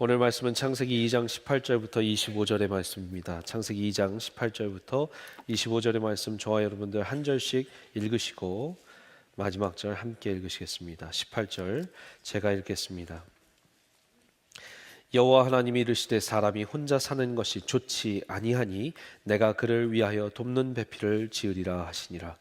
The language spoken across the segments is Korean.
오늘 말씀은 창세기 2장 18절부터 25절의 말씀입니다. 창세기 2장 18절부터 25절의 말씀 저와 여러분들 한 절씩 읽으시고 마지막 절 함께 읽으시겠습니다. 18절 제가 읽겠습니다. 여호와 하나님이 이르시되 사람이 혼자 사는 것이 좋지 아니하니 내가 그를 위하여 돕는 배필을 지으리라 하시니라.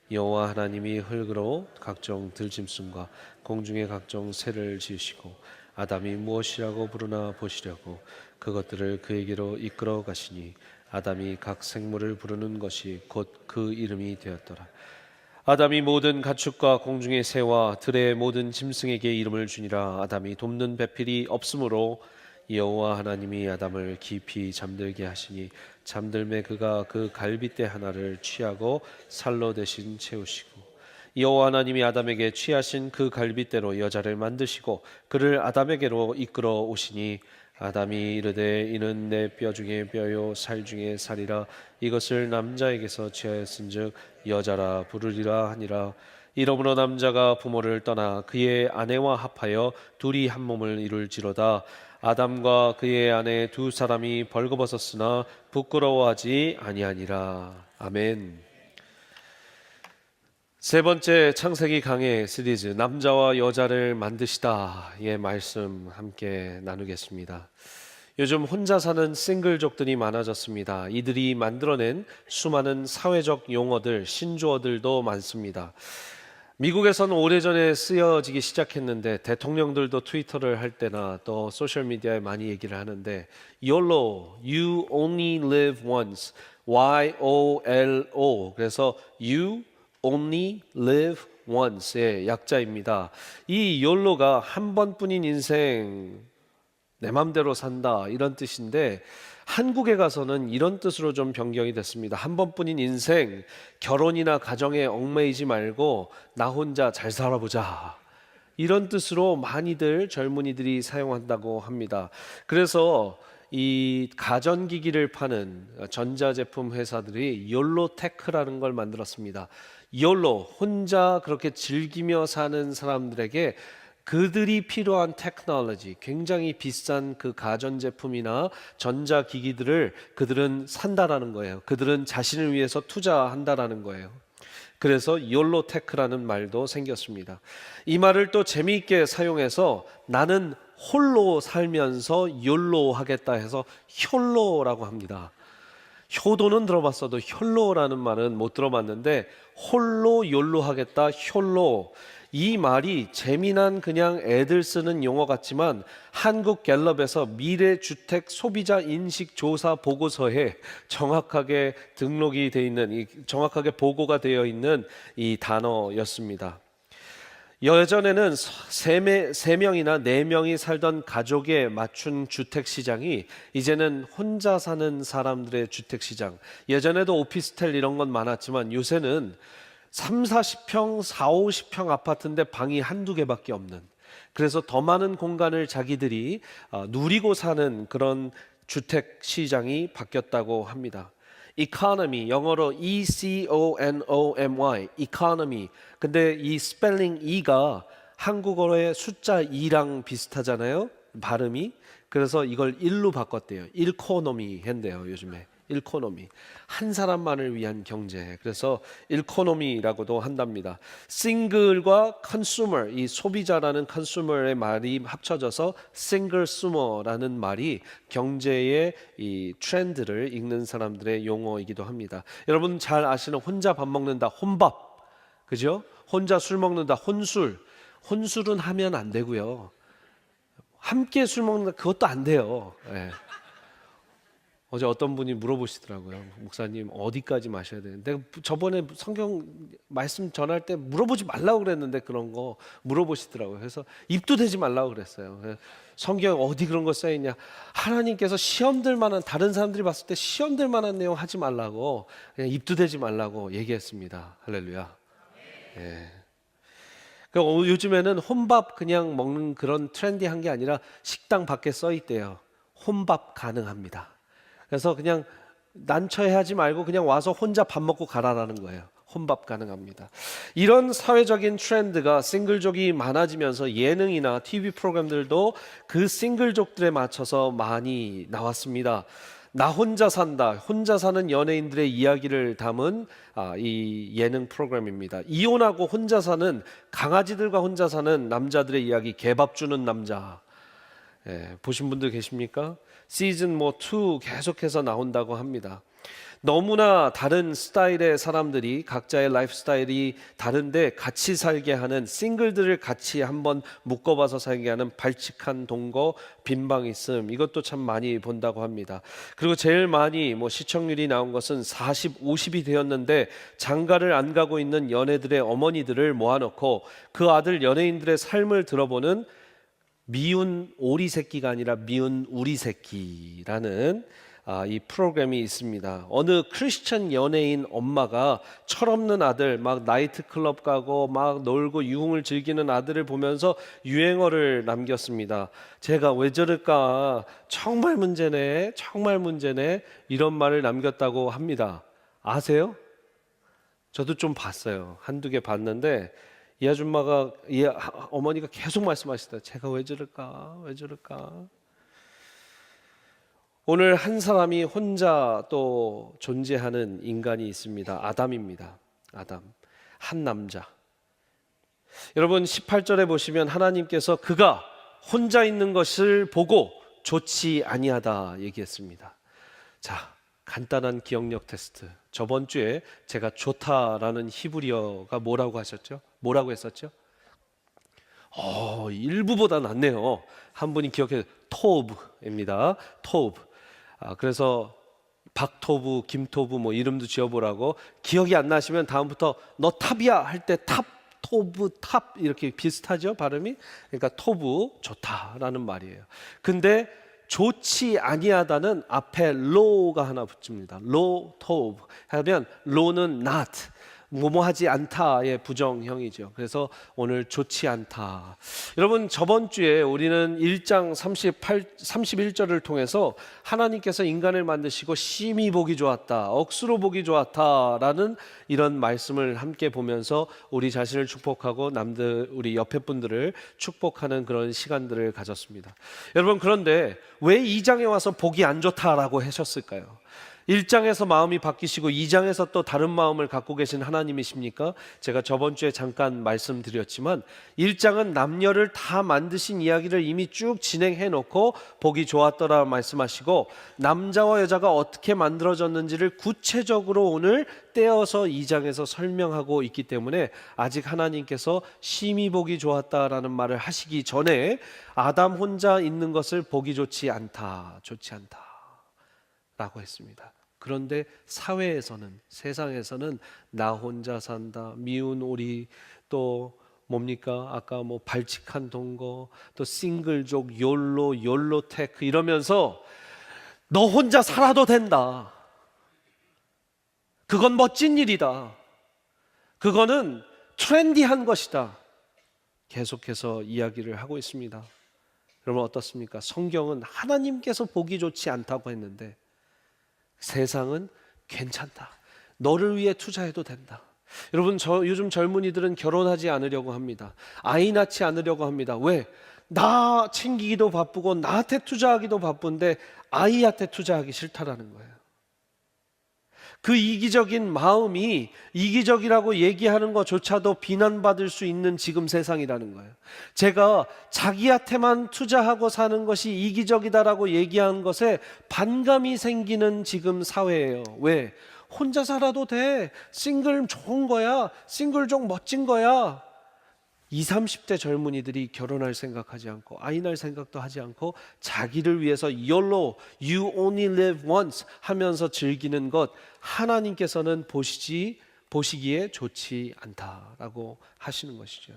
여호와 하나님이 흙으로 각종 들짐승과 공중의 각종 새를 지으시고 아담이 무엇이라고 부르나 보시려고 그것들을 그에게로 이끌어 가시니 아담이 각 생물을 부르는 것이 곧 그 이름이 되었더라. 아담이 모든 가축과 공중의 새와 들의 모든 짐승에게 이름을 주니라. 아담이 돕는 배필이 없으므로 여호와 하나님이 아담을 깊이 잠들게 하시니 잠들매 그가 그 갈빗대 하나를 취하고 살로 대신 채우시고 여호와 하나님이 아담에게 취하신 그 갈빗대로 여자를 만드시고 그를 아담에게로 이끌어 오시니 아담이 이르되 이는 내 뼈 중에 뼈요 살 중에 살이라 이것을 남자에게서 취하였은즉 여자라 부르리라 하니라. 이러므로 남자가 부모를 떠나 그의 아내와 합하여 둘이 한 몸을 이룰지로다. 아담과 그의 아내 두 사람이 벌거벗었으나 부끄러워하지 아니하니라. 아멘. 세 번째 창세기 강해 시리즈 남자와 여자를 만드시다의 말씀 함께 나누겠습니다. 요즘 혼자 사는 싱글족들이 많아졌습니다. 이들이 만들어낸 수많은 사회적 용어들, 신조어들도 많습니다. 미국에서는 오래전에 쓰여지기 시작했는데 대통령들도 트위터를 할 때나 또 소셜미디어에 많이 얘기를 하는데 YOLO, You Only Live Once, YOLO 그래서 You Only Live Once의 약자입니다. 이 YOLO가 한 번뿐인 인생 내 맘대로 산다 이런 뜻인데 한국에 가서는 이런 뜻으로 좀 변경이 됐습니다. 한 번뿐인 인생 결혼이나 가정에 얽매이지 말고 나 혼자 잘 살아보자 이런 뜻으로 많이들 젊은이들이 사용한다고 합니다. 그래서 이 가전기기를 파는 전자제품 회사들이 욜로테크라는 걸 만들었습니다. YOLO, 혼자 그렇게 즐기며 사는 사람들에게 그들이 필요한 테크놀로지, 굉장히 비싼 그 가전제품이나 전자기기들을 그들은 산다라는 거예요. 그들은 자신을 위해서 투자한다라는 거예요. 그래서 YOLO테크라는 말도 생겼습니다. 이 말을 또 재미있게 사용해서 나는 홀로 살면서 YOLO 하겠다 해서 욜로라고 합니다. 효도는 들어봤어도 욜로라는 말은 못 들어봤는데 홀로 욜로 하겠다 욜로 이 말이 재미난 그냥 애들 쓰는 용어 같지만 한국갤럽에서 미래주택 소비자 인식 조사 보고서에 정확하게 등록이 되어 있는 정확하게 보고가 되어 있는 이 단어였습니다. 예전에는 3명이나 4명이 살던 가족에 맞춘 주택시장이 이제는 혼자 사는 사람들의 주택시장, 예전에도 오피스텔 이런 건 많았지만 요새는 3, 40평, 4, 50평 아파트인데 방이 한두 개밖에 없는, 그래서 더 많은 공간을 자기들이 누리고 사는 그런 주택시장이 바뀌었다고 합니다. economy, 영어로 E-C-O-N-O-M-Y, economy. 근데 이 스펠링 E가 한국어의 숫자 2랑 비슷하잖아요, 발음이. 그래서 이걸 1로 바꿨대요. 일코노미 했대요, 요즘에. 일코노미, 한 사람만을 위한 경제. 그래서 일코노미라고도 한답니다. 싱글과 컨슈머, 이 소비자라는 컨슈머의 말이 합쳐져서 싱글수머라는 말이 경제의 이 트렌드를 읽는 사람들의 용어이기도 합니다. 여러분 잘 아시는 혼자 밥 먹는다, 혼밥, 그죠? 혼자 술 먹는다, 혼술. 혼술은 하면 안 되고요. 함께 술 먹는다, 그것도 안 돼요. 네. 어제 어떤 분이 물어보시더라고요. 목사님 어디까지 마셔야 되는데, 저번에 성경 말씀 전할 때 물어보지 말라고 그랬는데 그런 거 물어보시더라고요. 그래서 입도 대지 말라고 그랬어요. 성경 어디 그런 거 써있냐, 하나님께서 시험될 만한, 다른 사람들이 봤을 때 시험될 만한 내용 하지 말라고, 그냥 입도 대지 말라고 얘기했습니다. 할렐루야. 예. 요즘에는 혼밥 그냥 먹는 그런 트렌디한 게 아니라 식당 밖에 써있대요. 혼밥 가능합니다. 그래서 그냥 난처해하지 말고 그냥 와서 혼자 밥 먹고 가라라는 거예요. 혼밥 가능합니다. 이런 사회적인 트렌드가 싱글족이 많아지면서 예능이나 TV 프로그램들도 그 싱글족들에 맞춰서 많이 나왔습니다. 나 혼자 산다, 혼자 사는 연예인들의 이야기를 담은 이 예능 프로그램입니다. 이혼하고 혼자 사는 강아지들과 혼자 사는 남자들의 이야기, 개밥 주는 남자. 보신 분들 계십니까? 시즌 2 계속해서 나온다고 합니다. 너무나 다른 스타일의 사람들이 각자의 라이프 스타일이 다른데 같이 살게 하는, 싱글들을 같이 한번 묶어봐서 살게 하는 발칙한 동거, 빈방 있음, 이것도 참 많이 본다고 합니다. 그리고 제일 많이 시청률이 나온 것은 40, 50이 되었는데 장가를 안 가고 있는 연애들의 어머니들을 모아놓고 그 아들 연예인들의 삶을 들어보는 미운 오리 새끼가 아니라 미운 우리 새끼라는 이 프로그램이 있습니다. 어느 크리스천 연예인 엄마가 철없는 아들, 막 나이트클럽 가고 막 놀고 유흥을 즐기는 아들을 보면서 유행어를 남겼습니다. 제가 왜 저럴까? 정말 문제네, 정말 문제네, 이런 말을 남겼다고 합니다. 아세요? 저도 좀 봤어요. 한두 개 봤는데 이 아줌마가, 이 어머니가 계속 말씀하시다. 제가 왜 저럴까? 왜 저럴까? 오늘 한 사람이 혼자 또 존재하는 인간이 있습니다. 아담입니다. 아담. 한 남자. 여러분 18절에 보시면 하나님께서 그가 혼자 있는 것을 보고 좋지 아니하다 얘기했습니다. 자, 간단한 기억력 테스트. 저번 주에 제가 좋다라는 히브리어가 뭐라고 하셨죠? 뭐라고 했었죠? 일부보다 낫네요. 한 분이 기억해, 토브입니다. 토브. 그래서 박토부, 김토부 이름도 지어보라고. 기억이 안 나시면 다음부터 너 탑이야 할 때 탑, 토브, 탑 이렇게 비슷하죠 발음이. 그러니까 토부, 좋다라는 말이에요. 근데 좋지 아니하다는 앞에 로가 하나 붙습니다. 로, 토브 하면 로는 not, 뭐뭐하지 않다의 부정형이죠. 그래서 오늘 좋지 않다. 여러분 저번 주에 우리는 1장 31절을 통해서 하나님께서 인간을 만드시고 심히 보기 좋았다, 억수로 보기 좋았다라는 이런 말씀을 함께 보면서 우리 자신을 축복하고 남들, 우리 옆에 분들을 축복하는 그런 시간들을 가졌습니다. 여러분 그런데 왜 2장에 와서 보기 안 좋다라고 하셨을까요? 1장에서 마음이 바뀌시고 2장에서 또 다른 마음을 갖고 계신 하나님이십니까? 제가 저번 주에 잠깐 말씀드렸지만 1장은 남녀를 다 만드신 이야기를 이미 쭉 진행해 놓고 보기 좋았더라 말씀하시고 남자와 여자가 어떻게 만들어졌는지를 구체적으로 오늘 떼어서 2장에서 설명하고 있기 때문에 아직 하나님께서 심히 보기 좋았다라는 말을 하시기 전에 아담 혼자 있는 것을 보기 좋지 않다, 좋지 않다 라고 했습니다. 그런데 사회에서는, 세상에서는 나 혼자 산다, 미운 오리, 또 뭡니까? 아까 발칙한 동거, 또 싱글족, 욜로 테크 이러면서 너 혼자 살아도 된다. 그건 멋진 일이다. 그거는 트렌디한 것이다. 계속해서 이야기를 하고 있습니다. 여러분 어떻습니까? 성경은 하나님께서 보기 좋지 않다고 했는데 세상은 괜찮다. 너를 위해 투자해도 된다. 여러분 요즘 젊은이들은 결혼하지 않으려고 합니다. 아이 낳지 않으려고 합니다. 왜? 나 챙기기도 바쁘고 나한테 투자하기도 바쁜데 아이한테 투자하기 싫다라는 거예요. 그 이기적인 마음이 이기적이라고 얘기하는 것조차도 비난받을 수 있는 지금 세상이라는 거예요. 제가 자기한테만 투자하고 사는 것이 이기적이다라고 얘기한 것에 반감이 생기는 지금 사회예요. 왜? 혼자 살아도 돼. 싱글 좋은 거야. 싱글족 멋진 거야. 20, 30대 젊은이들이 결혼할 생각하지 않고 아이 낳을 생각도 하지 않고 자기를 위해서 YOLO, You only live once 하면서 즐기는 것 하나님께서는 보시기에 좋지 않다라고 하시는 것이죠.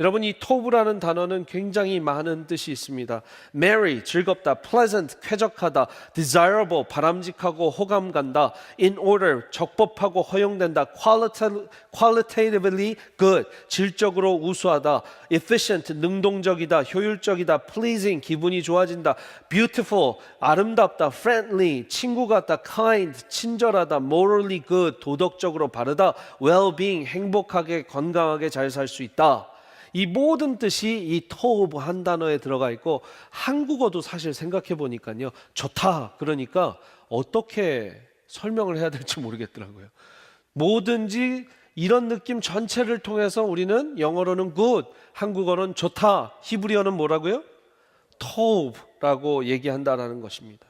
여러분, 이 tove라는 단어는 굉장히 많은 뜻이 있습니다. merry, 즐겁다, pleasant, 쾌적하다, desirable, 바람직하고 호감 간다, in order, 적법하고 허용된다, qualitatively good, 질적으로 우수하다, efficient, 능동적이다, 효율적이다, pleasing, 기분이 좋아진다, beautiful, 아름답다, friendly, 친구 같다, kind, 친절하다, morally good, 도덕적으로 바르다, well-being, 행복하게 건강하게 잘 살 수 있다. 이 모든 뜻이 이 tov 한 단어에 들어가 있고, 한국어도 사실 생각해 보니까요, 좋다 그러니까 어떻게 설명을 해야 될지 모르겠더라고요. 뭐든지 이런 느낌 전체를 통해서 우리는 영어로는 good, 한국어는 좋다, 히브리어는 뭐라고요? tov라고 얘기한다라는 것입니다.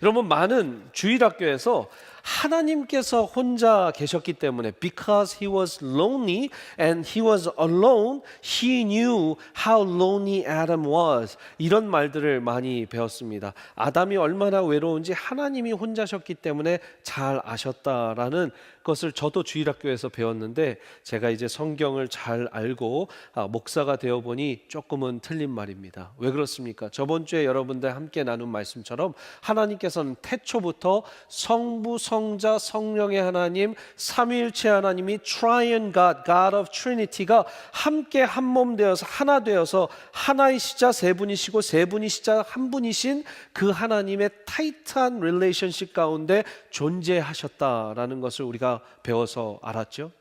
여러분, 많은 주일학교에서 하나님께서 혼자 계셨기 때문에 because he was lonely and he was alone, he knew how lonely Adam was, 이런 말들을 많이 배웠습니다. 아담이 얼마나 외로운지 하나님이 혼자셨기 때문에 잘 아셨다라는 것을 저도 주일학교에서 배웠는데, 제가 이제 성경을 잘 알고 목사가 되어 보니 조금은 틀린 말입니다. 왜 그렇습니까? 저번 주에 여러분들 함께 나눈 말씀처럼 하나님께서는 태초부터 성부, 성자, 성령의 하나님, 삼위일체 하나님이 Triune God, God of Trinity가 함께 한 몸 되어서 하나 되어서 하나이시자 세 분이시고 세 분이시자 한 분이신 그 하나님의 타이트한 릴레이션십 가운데 존재하셨다라는 것을 우리가 배워서 알았죠.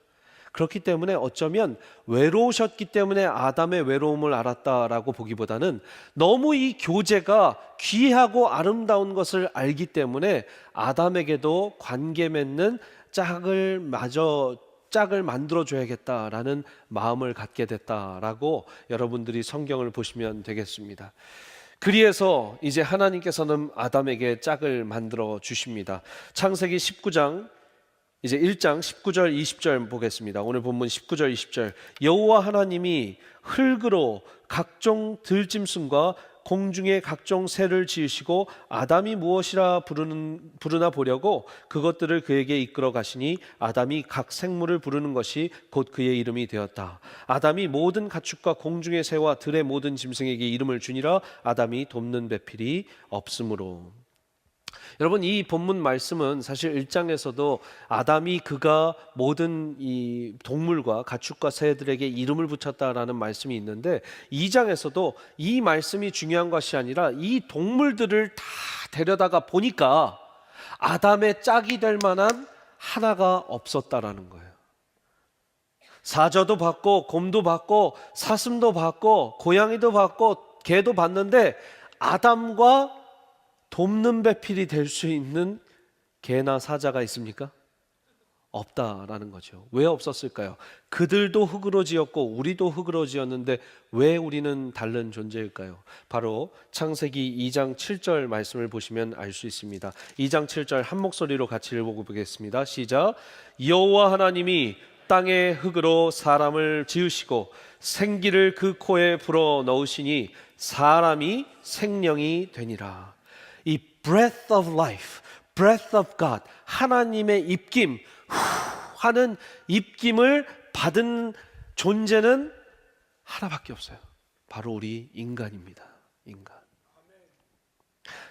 그렇기 때문에 어쩌면 외로우셨기 때문에 아담의 외로움을 알았다라고 보기보다는 너무 이 교제가 귀하고 아름다운 것을 알기 때문에 아담에게도 관계 맺는 짝을 만들어 줘야겠다라는 마음을 갖게 됐다라고 여러분들이 성경을 보시면 되겠습니다. 그리해서 이제 하나님께서는 아담에게 짝을 만들어 주십니다. 창세기 19장 이제 1장 19절 20절 보겠습니다. 오늘 본문 19절 20절. 여호와 하나님이 흙으로 각종 들짐승과 공중의 각종 새를 지으시고 아담이 무엇이라 부르나 보려고 그것들을 그에게 이끌어 가시니 아담이 각 생물을 부르는 것이 곧 그의 이름이 되었다. 아담이 모든 가축과 공중의 새와 들의 모든 짐승에게 이름을 주니라. 아담이 돕는 배필이 없으므로. 여러분, 이 본문 말씀은 사실 1장에서도 아담이 그가 모든 이 동물과 가축과 새들에게 이름을 붙였다라는 말씀이 있는데, 2장에서도 이 말씀이 중요한 것이 아니라 이 동물들을 다 데려다가 보니까 아담의 짝이 될 만한 하나가 없었다라는 거예요. 사자도 봤고 곰도 봤고 사슴도 봤고 고양이도 봤고 개도 봤는데 아담과 돕는 배필이 될 수 있는 개나 사자가 있습니까? 없다라는 거죠. 왜 없었을까요? 그들도 흙으로 지었고 우리도 흙으로 지었는데 왜 우리는 다른 존재일까요? 바로 창세기 2장 7절 말씀을 보시면 알 수 있습니다. 2장 7절 한 목소리로 같이 읽어보겠습니다. 시작. 여호와 하나님이 땅의 흙으로 사람을 지으시고 생기를 그 코에 불어 넣으시니 사람이 생명이 되니라. 이 breath of life, breath of God, 하나님의 입김, 하는 입김을 받은 존재는 하나밖에 없어요. 바로 우리 인간입니다. 인간.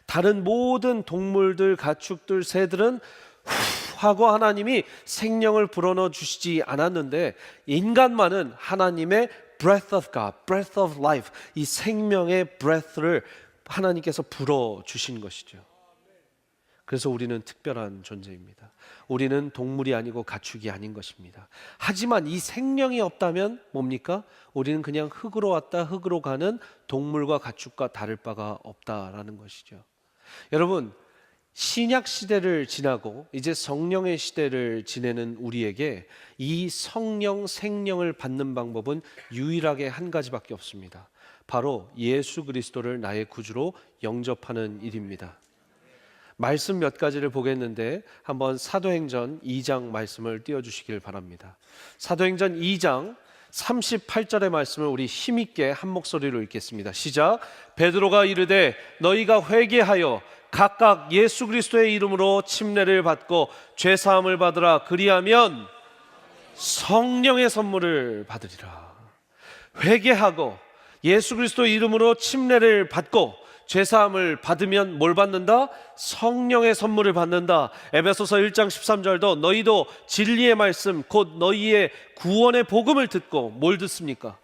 다른 모든 동물들, 가축들, 새들은 하고 하나님이 생명을 불어넣어 주시지 않았는데 인간만은 하나님의 breath of God, breath of life, 이 생명의 breath를 하나님께서 불어주신 것이죠. 그래서 우리는 특별한 존재입니다. 우리는 동물이 아니고 가축이 아닌 것입니다. 하지만 이 생명이 없다면 뭡니까? 우리는 그냥 흙으로 왔다 흙으로 가는 동물과 가축과 다를 바가 없다라는 것이죠. 여러분, 신약 시대를 지나고 이제 성령의 시대를 지내는 우리에게 이 성령, 생명을 받는 방법은 유일하게 한 가지밖에 없습니다. 바로 예수 그리스도를 나의 구주로 영접하는 일입니다. 말씀 몇 가지를 보겠는데 한번 사도행전 2장 말씀을 띄워주시길 바랍니다. 사도행전 2장 38절의 말씀을 우리 힘있게 한 목소리로 읽겠습니다. 시작. 베드로가 이르되 너희가 회개하여 각각 예수 그리스도의 이름으로 침례를 받고 죄사함을 받으라. 그리하면 성령의 선물을 받으리라. 회개하고 예수 그리스도의 이름으로 침례를 받고 죄사함을 받으면 뭘 받는다? 성령의 선물을 받는다. 에베소서 1장 13절도 너희도 진리의 말씀 곧 너희의 구원의 복음을 듣고 뭘 듣습니까?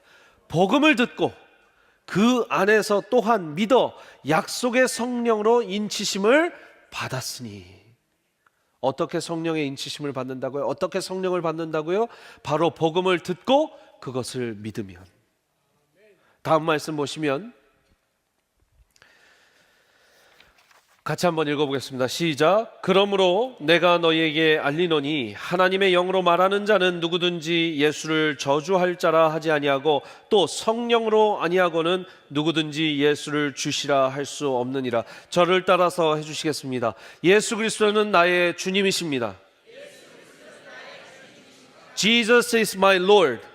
복음을 듣고 그 안에서 또한 믿어 약속의 성령으로 인치심을 받았으니. 어떻게 성령의 인치심을 받는다고요? 어떻게 성령을 받는다고요? 바로 복음을 듣고 그것을 믿으면. 다음 말씀 보시면 같이 한번 읽어보겠습니다. 시작. 그러므로 내가 너희에게 알리노니 하나님의 영으로 말하는 자는 누구든지 예수를 저주할 자라 하지 아니하고 또 성령으로 아니하고는 누구든지 예수를 주시라 할 수 없느니라. 저를 따라서 해주시겠습니다. 예수 그리스도는 나의 주님이십니다. Jesus is my Lord.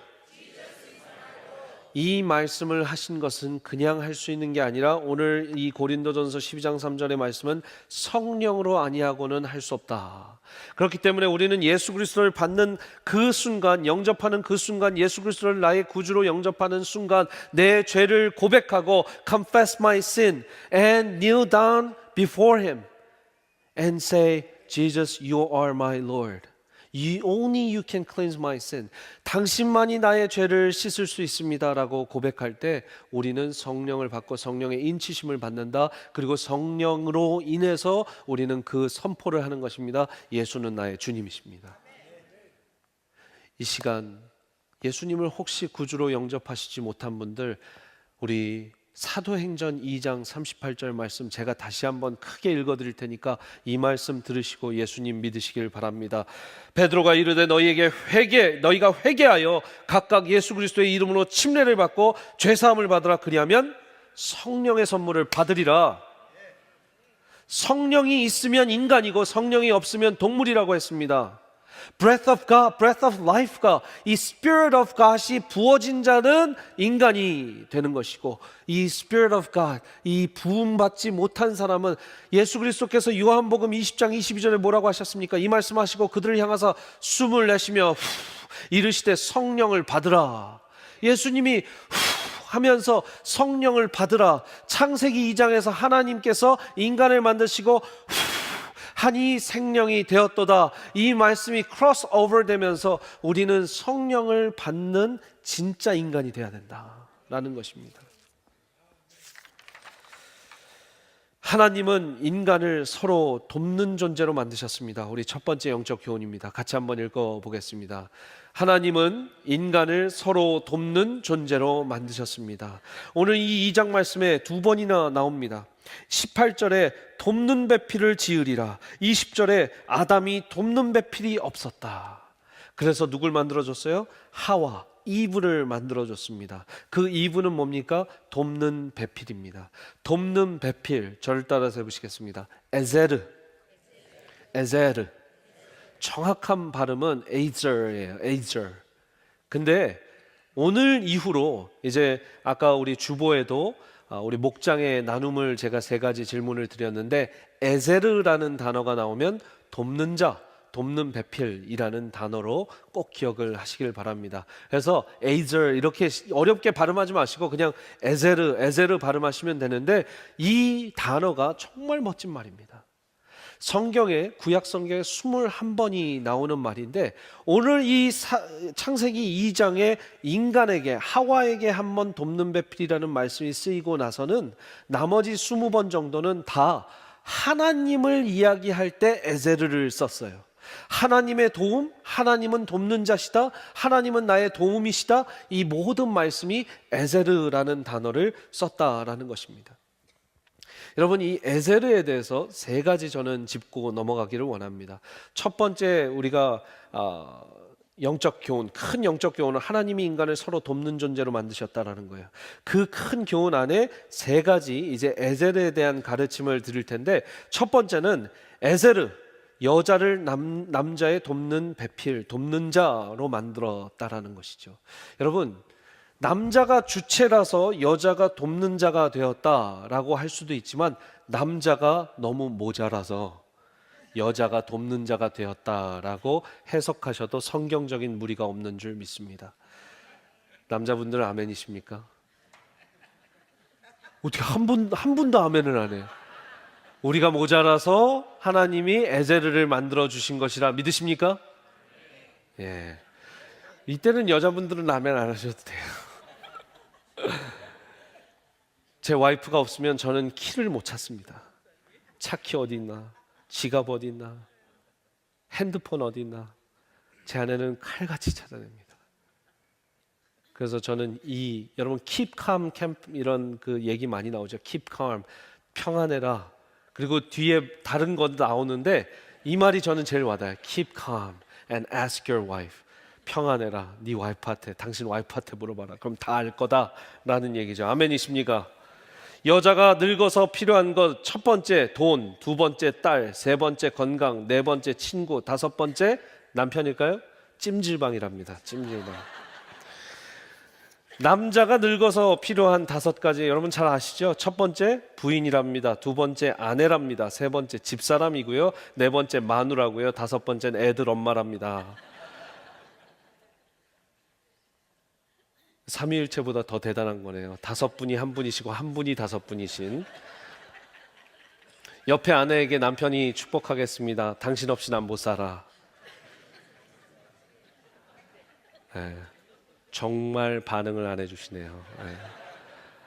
이 말씀을 하신 것은 그냥 할 수 있는 게 아니라 오늘 이 고린도전서 12장 3절의 말씀은 성령으로 아니하고는 할 수 없다. 그렇기 때문에 우리는 예수 그리스도를 받는 그 순간, 영접하는 그 순간, 예수 그리스도를 나의 구주로 영접하는 순간 내 죄를 고백하고 confess my sin and kneel down before him and say, Jesus, you are my Lord. Only you can cleanse my sin. 당신만이 나의 죄를 씻을 수 있습니다 라고 고백할 때 우리는 성령을 받고 성령의 인치심을 받는다. 그리고 성령으로 인해서 우리는 그 선포를 하는 것입니다. 예수는 나의 주님이십니다. 이 시간 예수님을 혹시 구주로 영접하시지 못한 분들, 우리 사도행전 2장 38절 말씀 제가 다시 한번 크게 읽어드릴 테니까 이 말씀 들으시고 예수님 믿으시길 바랍니다. 베드로가 이르되 너희가 회개하여 각각 예수 그리스도의 이름으로 침례를 받고 죄사함을 받으라. 그리하면 성령의 선물을 받으리라. 성령이 있으면 인간이고 성령이 없으면 동물이라고 했습니다. Breath of God, breath of life가 이 Spirit of God이 부어진 자는 인간이 되는 것이고 이 Spirit of God, 이 부음받지 못한 사람은 예수 그리스도께서 요한복음 20장 22절에 뭐라고 하셨습니까? 이 말씀하시고 그들을 향하사 숨을 내쉬며 이르시되 성령을 받으라. 예수님이 하면서 성령을 받으라. 창세기 2장에서 하나님께서 인간을 만드시고 하니 생명이 되었도다. 이 말씀이 크로스 오버 되면서 우리는 성령을 받는 진짜 인간이 되어야 된다라는 것입니다. 하나님은 인간을 서로 돕는 존재로 만드셨습니다. 우리 첫 번째 영적 교훈입니다. 같이 한번 읽어보겠습니다. 하나님은 인간을 서로 돕는 존재로 만드셨습니다. 오늘 이 2장 말씀에 두 번이나 나옵니다. 18절에 돕는 배필을 지으리라. 20절에 아담이 돕는 배필이 없었다. 그래서 누굴 만들어줬어요? 하와, 이브를 만들어줬습니다. 그 이브는 뭡니까? 돕는 배필입니다. 돕는 배필, 저를 따라서 해보시겠습니다. 에제르. 정확한 발음은 에이저예요. 에이저. 근데 오늘 이후로 이제 아까 우리 주보에도 우리 목장의 나눔을 제가 세 가지 질문을 드렸는데 에제르라는 단어가 나오면 돕는 자, 돕는 배필이라는 단어로 꼭 기억을 하시길 바랍니다. 그래서 에이저 이렇게 어렵게 발음하지 마시고 그냥 에제르 발음하시면 되는데 이 단어가 정말 멋진 말입니다. 성경에 구약 성경에 21번이 나오는 말인데 오늘 이 창세기 2장에 인간에게 하와에게 한 번 돕는 배필이라는 말씀이 쓰이고 나서는 나머지 20번 정도는 다 하나님을 이야기할 때 에제르를 썼어요. 하나님의 도움, 하나님은 돕는 자시다, 하나님은 나의 도움이시다, 이 모든 말씀이 에제르라는 단어를 썼다라는 것입니다. 여러분, 이 에제르에 대해서 세 가지 저는 짚고 넘어가기를 원합니다. 첫 번째, 우리가 영적 교훈, 큰 영적 교훈은 하나님이 인간을 서로 돕는 존재로 만드셨다라는 거예요. 그 큰 교훈 안에 세 가지 이제 에제르에 대한 가르침을 드릴 텐데, 첫 번째는 에제르, 여자를 남자의 돕는 배필, 돕는 자로 만들었다라는 것이죠. 여러분, 남자가 주체라서 여자가 돕는 자가 되었다라고 할 수도 있지만 남자가 너무 모자라서 여자가 돕는 자가 되었다라고 해석하셔도 성경적인 무리가 없는 줄 믿습니다. 남자분들은 아멘이십니까? 어떻게 한 분도 아멘을 안 해요? 우리가 모자라서 하나님이 에제르를 만들어 주신 것이라 믿으십니까? 예. 이때는 여자분들은 아멘 안 하셔도 돼요. 제 와이프가 없으면 저는 키를 못 찾습니다. 차키 어디 있나? 지갑 어디 있나? 핸드폰 어디 있나? 제 아내는 칼같이 찾아냅니다. 그래서 저는 여러분 keep calm camp 이런 그 얘기 많이 나오죠. keep calm, 평안해라. 그리고 뒤에 다른 건 나오는데 이 말이 저는 제일 와닿아요. keep calm and ask your wife. 평안해라. 네 와이프한테, 당신 와이프한테 물어봐라. 그럼 다 알 거다라는 얘기죠. 아멘이십니까? 여자가 늙어서 필요한 것 첫 번째 돈, 두 번째 딸, 세 번째 건강, 네 번째 친구, 다섯 번째 남편일까요? 찜질방이랍니다. 찜질방. 남자가 늙어서 필요한 다섯 가지 여러분 잘 아시죠? 첫 번째 부인이랍니다. 두 번째 아내랍니다. 세 번째 집사람이고요. 네 번째 마누라고요. 다섯 번째는 애들 엄마랍니다. 삼위일체보다 더 대단한 거네요. 다섯 분이 한 분이시고 한 분이 다섯 분이신. 옆에 아내에게 남편이 축복하겠습니다. 당신 없이 난 못 살아. 네. 정말 반응을 안 해주시네요. 네.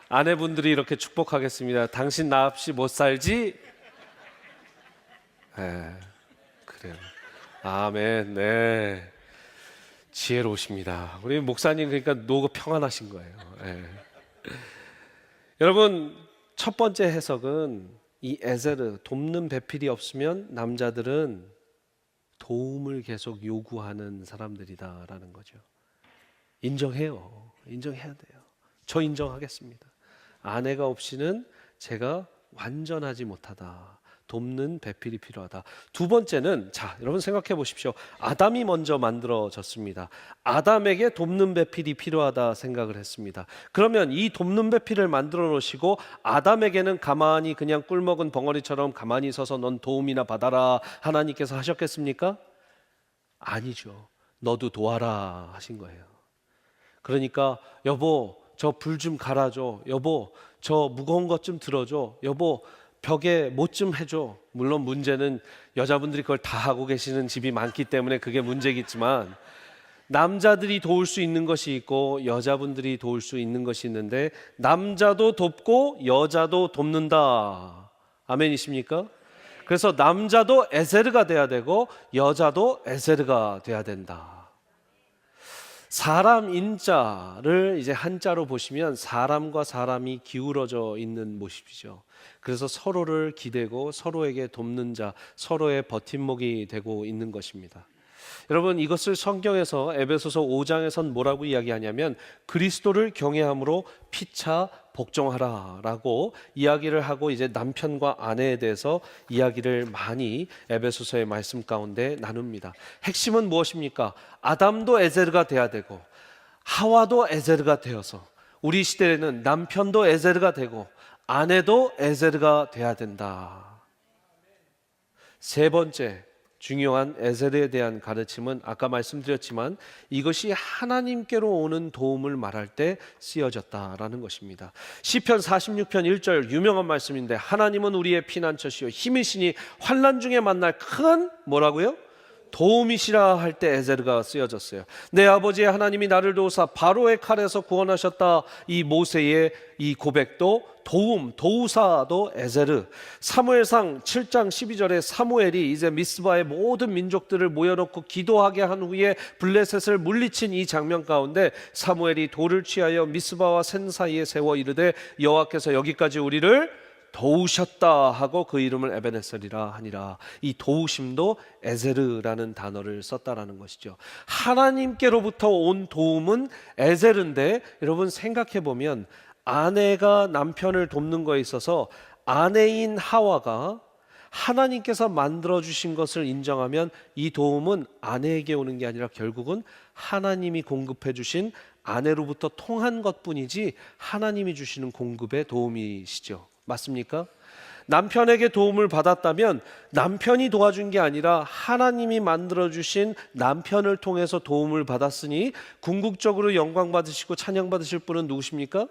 아내분들이 이렇게 축복하겠습니다. 당신 나 없이 못 살지? 네. 그래요. 아멘. 네. 지혜로우십니다. 우리 목사님 그러니까 노고 평안하신 거예요. 네. 여러분 첫 번째 해석은 이 에제르 돕는 배필이 없으면 남자들은 도움을 계속 요구하는 사람들이다라는 거죠. 인정해요. 인정해야 돼요. 저 인정하겠습니다. 아내가 없이는 제가 완전하지 못하다. 돕는 배필이 필요하다. 두 번째는 자, 여러분 생각해 보십시오. 아담이 먼저 만들어졌습니다. 아담에게 돕는 배필이 필요하다 생각을 했습니다. 그러면 이 돕는 배필을 만들어 놓으시고 아담에게는 가만히 그냥 꿀먹은 벙어리처럼 가만히 서서 넌 도움이나 받아라 하나님께서 하셨겠습니까? 아니죠. 너도 도와라 하신 거예요. 그러니까 여보 저 불 좀 갈아줘. 여보 저 무거운 것 좀 들어줘. 여보 벽에 못 좀 해줘. 물론 문제는 여자분들이 그걸 다 하고 계시는 집이 많기 때문에 그게 문제겠지만 남자들이 도울 수 있는 것이 있고 여자분들이 도울 수 있는 것이 있는데 남자도 돕고 여자도 돕는다. 아멘이십니까? 그래서 남자도 에제르가 돼야 되고 여자도 에제르가 돼야 된다. 사람 인자를 이제 한자로 보시면 사람과 사람이 기울어져 있는 모습이죠. 그래서 서로를 기대고 서로에게 돕는 자, 서로의 버팀목이 되고 있는 것입니다. 여러분 이것을 성경에서 에베소서 5장에선 뭐라고 이야기하냐면 그리스도를 경외함으로 피차 복종하라라고 이야기를 하고 이제 남편과 아내에 대해서 이야기를 많이 에베소서의 말씀 가운데 나눕니다. 핵심은 무엇입니까? 아담도 에제르가 돼야 되고 하와도 에제르가 되어서 우리 시대에는 남편도 에제르가 되고 아내도 에제르가 돼야 된다. 세 번째 중요한 에제르에 대한 가르침은 아까 말씀드렸지만 이것이 하나님께로 오는 도움을 말할 때 쓰여졌다라는 것입니다. 시편 46편 1절 유명한 말씀인데 하나님은 우리의 피난처시요 힘이시니 환난 중에 만날 큰 뭐라고요? 도움이시라 할 때 에제르가 쓰여졌어요. 내 아버지 하나님이 나를 도우사 바로의 칼에서 구원하셨다. 이 모세의 이 고백도 도움, 도우사도 에제르. 사무엘상 7장 12절에 사무엘이 이제 미스바의 모든 민족들을 모여놓고 기도하게 한 후에 블레셋을 물리친 이 장면 가운데 사무엘이 돌을 취하여 미스바와 센 사이에 세워 이르되 여호와께서 여기까지 우리를 도우셨다 하고 그 이름을 에베네셀이라 하니라. 이 도우심도 에제르라는 단어를 썼다라는 것이죠. 하나님께로부터 온 도움은 에제르인데 여러분 생각해 보면 아내가 남편을 돕는 거에 있어서 아내인 하와가 하나님께서 만들어주신 것을 인정하면 이 도움은 아내에게 오는 게 아니라 결국은 하나님이 공급해 주신 아내로부터 통한 것뿐이지 하나님이 주시는 공급의 도움이시죠. 맞습니까? 남편에게 도움을 받았다면 남편이 도와준 게 아니라 하나님이 만들어주신 남편을 통해서 도움을 받았으니 궁극적으로 영광 받으시고 찬양 받으실 분은 누구십니까?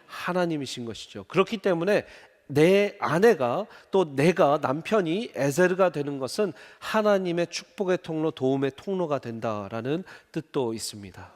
하나님이신 것이죠. 그렇기 때문에 내 아내가 또 내가 남편이 에제르가 되는 것은 하나님의 축복의 통로, 도움의 통로가 된다라는 뜻도 있습니다.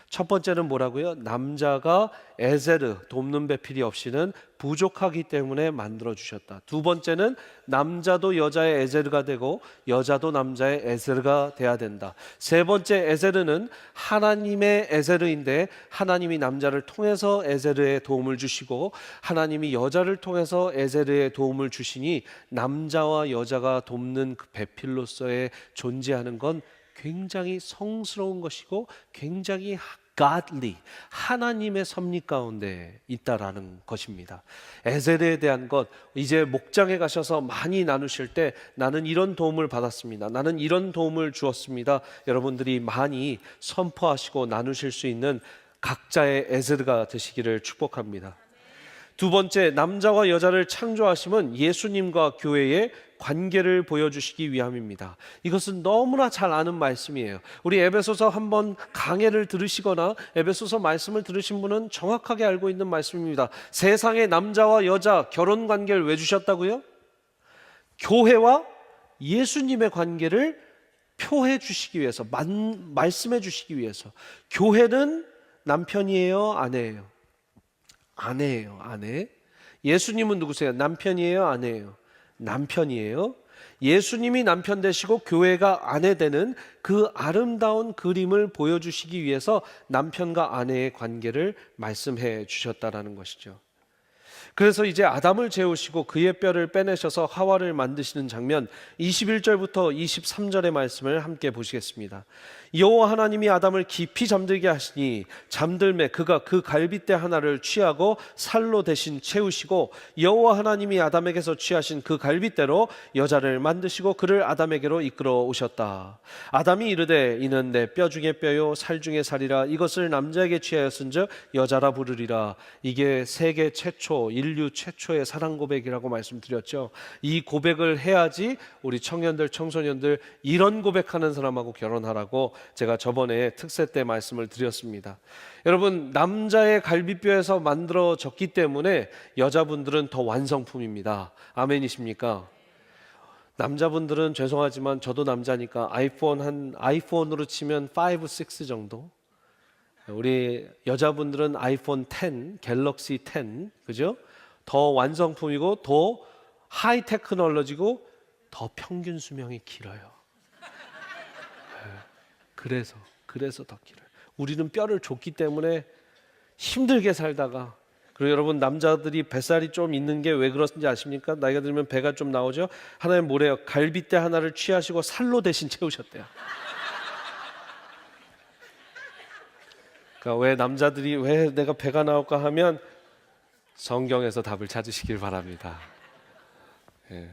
첫 번째는 뭐라고요? 남자가 에제르, 돕는 배필이 없이는 부족하기 때문에 만들어주셨다. 두 번째는 남자도 여자의 에제르가 되고 여자도 남자의 에제르가 돼야 된다. 세 번째 에제르는 하나님의 에제르인데 하나님이 남자를 통해서 에제르에 도움을 주시고 하나님이 여자를 통해서 에제르에 도움을 주시니 남자와 여자가 돕는 그 배필로서의 존재하는 건 굉장히 성스러운 것이고 굉장히 godly, 하나님의 섭리 가운데 있다라는 것입니다. 에ゼ르에 대한 것, 이제 목장에 가셔서 많이 나누실 때 나는 이런 도움을 받았습니다. 나는 이런 도움을 주었습니다. 여러분들이 많이 선포하시고 나누실 수 있는 각자의 에ゼ르가 되시기를 축복합니다. 두 번째, 남자와 여자를 창조하심은 예수님과 교회의 관계를 보여주시기 위함입니다. 이것은 너무나 잘 아는 말씀이에요. 우리 에베소서 한번 강해를 들으시거나 에베소서 말씀을 들으신 분은 정확하게 알고 있는 말씀입니다. 세상에 남자와 여자 결혼 관계를 왜 주셨다고요? 교회와 예수님의 관계를 표해 주시기 위해서, 말씀해 주시기 위해서. 교회는 남편이에요, 아내예요? 아내예요, 아내. 예수님은 누구세요? 남편이에요, 아내예요? 남편이에요. 예수님이 남편 되시고 교회가 아내 되는 그 아름다운 그림을 보여주시기 위해서 남편과 아내의 관계를 말씀해 주셨다라는 것이죠. 그래서 이제 아담을 재우시고 그의 뼈를 빼내셔서 하와를 만드시는 장면 21절부터 23절의 말씀을 함께 보시겠습니다. 여호와 하나님이 아담을 깊이 잠들게 하시니 잠들매 그가 그 갈빗대 하나를 취하고 살로 대신 채우시고 여호와 하나님이 아담에게서 취하신 그 갈빗대로 여자를 만드시고 그를 아담에게로 이끌어 오셨다. 아담이 이르되 이는 내 뼈 중에 뼈요 살 중에 살이라 이것을 남자에게 취하였은즉 여자라 부르리라. 이게 세계 최초 인류 최초의 사랑 고백이라고 말씀드렸죠. 이 고백을 해야지 우리 청년들 청소년들 이런 고백하는 사람하고 결혼하라고 제가 저번에 특세 때 말씀을 드렸습니다. 여러분, 남자의 갈비뼈에서 만들어졌기 때문에 여자분들은 더 완성품입니다. 아멘이십니까? 남자분들은 죄송하지만 저도 남자니까 아이폰으로 치면 5, 6 정도. 우리 여자분들은 아이폰 10, 갤럭시 10, 그죠? 더 완성품이고 더 하이 테크놀로지고 더 평균 수명이 길어요. 그래서 더 길어요. 우리는 뼈를 줬기 때문에 힘들게 살다가, 그리고 여러분 남자들이 뱃살이 좀 있는 게 왜 그런지 아십니까? 나이가 들면 배가 좀 나오죠. 하나님 뭐래요? 갈빗대 하나를 취하시고 살로 대신 채우셨대요. 그러니까 왜 남자들이 왜 내가 배가 나올까 하면 성경에서 답을 찾으시길 바랍니다. 예.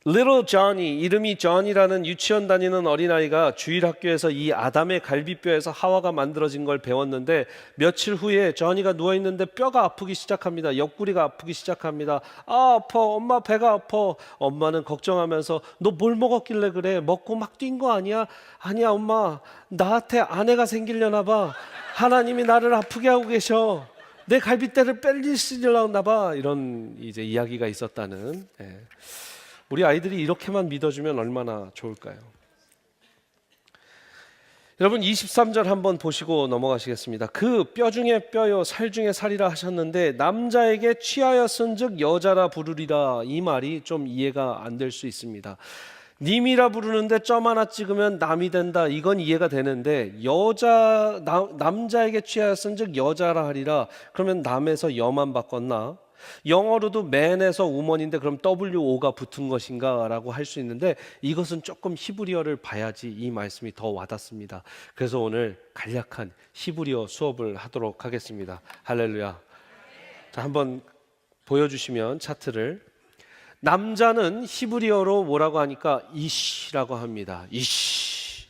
Little Johnny, 이름이 John이라는 유치원 다니는 어린아이가 주일학교에서 이 아담의 갈비뼈에서 하와가 만들어진 걸 배웠는데 며칠 후에 Johnny가 누워있는데 뼈가 아프기 시작합니다. 옆구리가 아프기 시작합니다. 아, 아파. 엄마 배가 아파. 엄마는 걱정하면서 너 뭘 먹었길래 그래? 먹고 막 뛴 거 아니야? 아니야 엄마, 나한테 아내가 생기려나 봐. 하나님이 나를 아프게 하고 계셔. 내 갈비뼈를 빼리시려나 봐. 이런 이제 이야기가 있었다는. 예. 우리 아이들이 이렇게만 믿어주면 얼마나 좋을까요? 여러분 23절 한번 보시고 넘어가시겠습니다. 그 뼈 중에 뼈요 살 중에 살이라 하셨는데 남자에게 취하였은즉 여자라 부르리라. 이 말이 좀 이해가 안 될 수 있습니다. 님이라 부르는데 점 하나 찍으면 남이 된다. 이건 이해가 되는데 남자에게 취하였은즉 여자라 하리라. 그러면 남에서 여만 바꿨나? 영어로도 man에서 woman인데 그럼 WO가 붙은 것인가 라고 할 수 있는데 이것은 조금 히브리어를 봐야지 이 말씀이 더 와닿습니다. 그래서 오늘 간략한 히브리어 수업을 하도록 하겠습니다. 할렐루야. 자, 한번 보여주시면 차트를. 남자는 히브리어로 뭐라고 하니까 이시라고 합니다. 이시.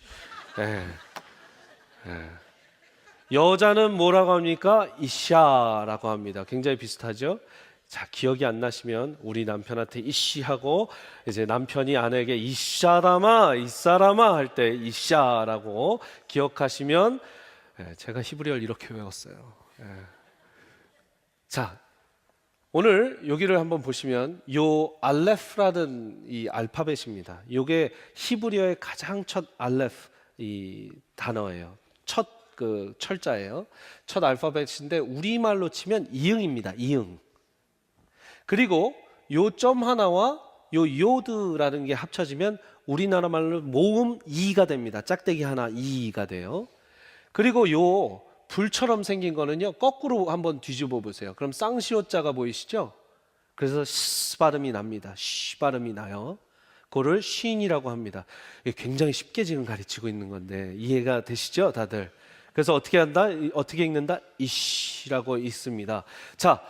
여자는 뭐라고 합니까? 이샤라고 합니다. 굉장히 비슷하죠? 자, 기억이 안 나시면 우리 남편한테 이씨하고 이제 남편이 아내에게 이샤라마 이사라마 할 때 이샤라고 기억하시면 제가 히브리어를 이렇게 외웠어요. 자, 오늘 여기를 한번 보시면 요 알레프라는 이 알파벳입니다. 요게 히브리어의 가장 첫 알레프 이 단어예요. 첫 그 철자예요. 첫 알파벳인데 우리말로 치면 이응입니다. 이응. 그리고 요 점 하나와 요 요드라는 게 합쳐지면 우리나라 말로 모음 이가 됩니다. 짝대기 하나 이가 돼요. 그리고 요 불처럼 생긴 거는요, 거꾸로 한번 뒤집어 보세요. 그럼 쌍시옷자가 보이시죠? 그래서 시 발음이 납니다. 쉬 발음이 나요. 그거를 쉰이라고 합니다. 굉장히 쉽게 지금 가르치고 있는 건데 이해가 되시죠, 다들? 그래서 어떻게 한다? 어떻게 읽는다? 이시라고 읽습니다. 자,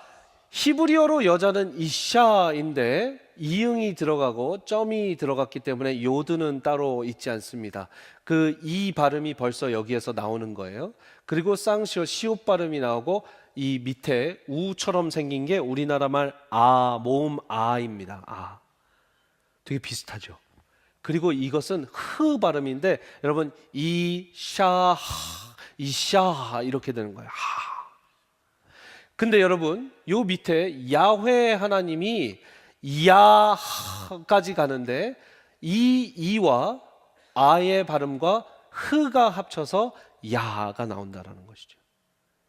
히브리어로 여자는 이샤인데 이응이 들어가고 점이 들어갔기 때문에 요드는 따로 있지 않습니다. 그 이 발음이 벌써 여기에서 나오는 거예요. 그리고 쌍시옷 시옷 발음이 나오고 이 밑에 우처럼 생긴 게 우리나라 말 모음 아입니다. 아. 되게 비슷하죠. 그리고 이것은 흐 발음인데 여러분 이샤 이렇게 되는 거예요. 근데 여러분 요 밑에 야훼 하나님이 야까지 가는데 이 이와 아의 발음과 흐가 합쳐서 야가 나온다라는 것이죠.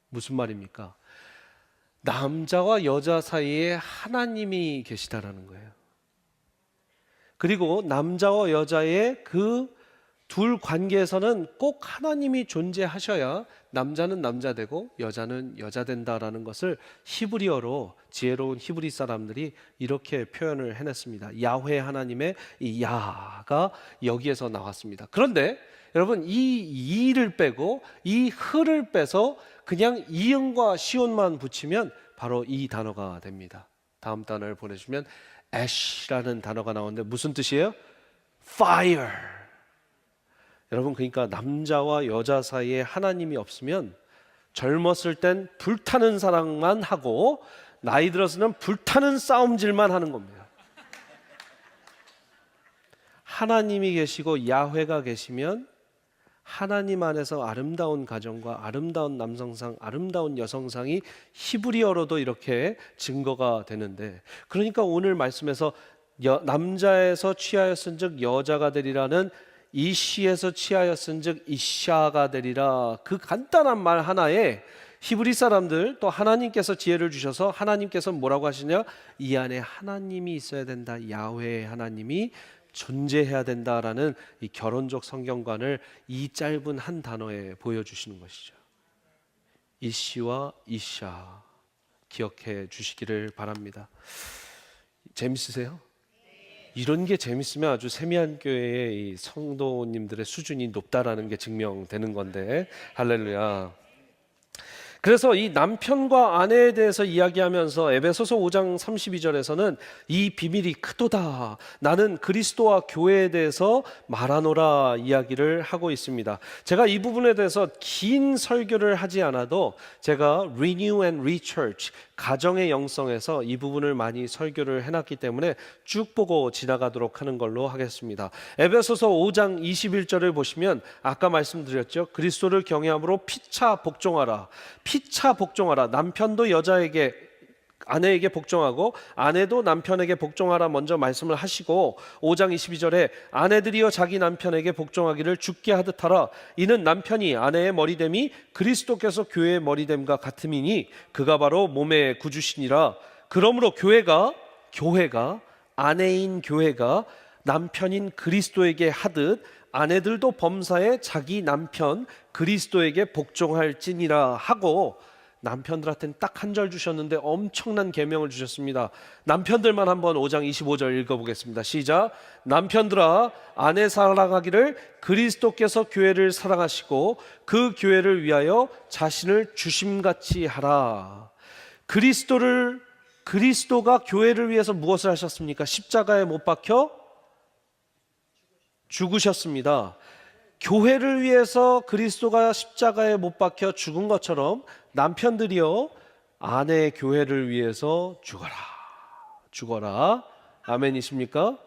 무슨 말입니까? 남자와 여자 사이에 하나님이 계시다라는 거예요. 그리고 남자와 여자의 그 둘 관계에서는 꼭 하나님이 존재하셔야 남자는 남자 되고 여자는 여자 된다라는 것을 히브리어로 지혜로운 히브리 사람들이 이렇게 표현을 해냈습니다. 야훼 하나님의 이 야가 여기에서 나왔습니다. 그런데 여러분 이 이를 빼고 이 흐를 빼서 그냥 이응과 시온만 붙이면 바로 이 단어가 됩니다. 다음 단어를 보내주면 ash라는 단어가 나오는데 무슨 뜻이에요? fire. 여러분 그러니까 남자와 여자 사이에 하나님이 없으면 젊었을 땐 불타는 사랑만 하고 나이 들어서는 불타는 싸움질만 하는 겁니다. 하나님이 계시고 야훼가 계시면 하나님 안에서 아름다운 가정과 아름다운 남성상, 아름다운 여성상이 히브리어로도 이렇게 증거가 되는데, 그러니까 오늘 말씀에서 남자에서 취하였은즉 여자가 되리라는 이시에서 취하였은즉 이샤가 되리라, 그 간단한 말 하나에 히브리 사람들 또 하나님께서 지혜를 주셔서 하나님께서 뭐라고 하시냐, 이 안에 하나님이 있어야 된다, 야훼 하나님이 존재해야 된다라는 이 결혼적 성경관을 이 짧은 한 단어에 보여주시는 것이죠. 이시와 이샤 기억해 주시기를 바랍니다. 재밌으세요? 이런 게 재밌으면 아주 세미한 교회의 이 성도님들의 수준이 높다라는 게 증명되는 건데, 할렐루야. 그래서 이 남편과 아내에 대해서 이야기하면서 에베소서 5장 32절에서는 이 비밀이 크도다, 나는 그리스도와 교회에 대해서 말하노라 이야기를 하고 있습니다. 제가 이 부분에 대해서 긴 설교를 하지 않아도 제가 Renew and Rechurch 가정의 영성에서 이 부분을 많이 설교를 해놨기 때문에 쭉 보고 지나가도록 하는 걸로 하겠습니다. 에베소서 5장 21절을 보시면 아까 말씀드렸죠. 그리스도를 경외함으로 피차 복종하라. 피차 복종하라. 남편도 여자에게, 아내에게 복종하고 아내도 남편에게 복종하라 먼저 말씀을 하시고, 5장 22절에 아내들이여 자기 남편에게 복종하기를 주께 하듯 하라. 이는 남편이 아내의 머리됨이 그리스도께서 교회의 머리됨과 같음이니 그가 바로 몸의 구주시니라. 그러므로 교회가 아내인 교회가 남편인 그리스도에게 하듯 아내들도 범사에 자기 남편 그리스도에게 복종할지니라 하고, 남편들한테는 딱 한 절 주셨는데 엄청난 계명을 주셨습니다. 남편들만 한번 5장 25절 읽어보겠습니다. 시작. 남편들아 아내 사랑하기를 그리스도께서 교회를 사랑하시고 그 교회를 위하여 자신을 주심같이 하라. 그리스도가 교회를 위해서 무엇을 하셨습니까? 십자가에 못 박혀 죽으셨습니다. 교회를 위해서 그리스도가 십자가에 못 박혀 죽은 것처럼 남편들이요 아내 교회를 위해서 죽어라. 죽어라. 아멘이십니까?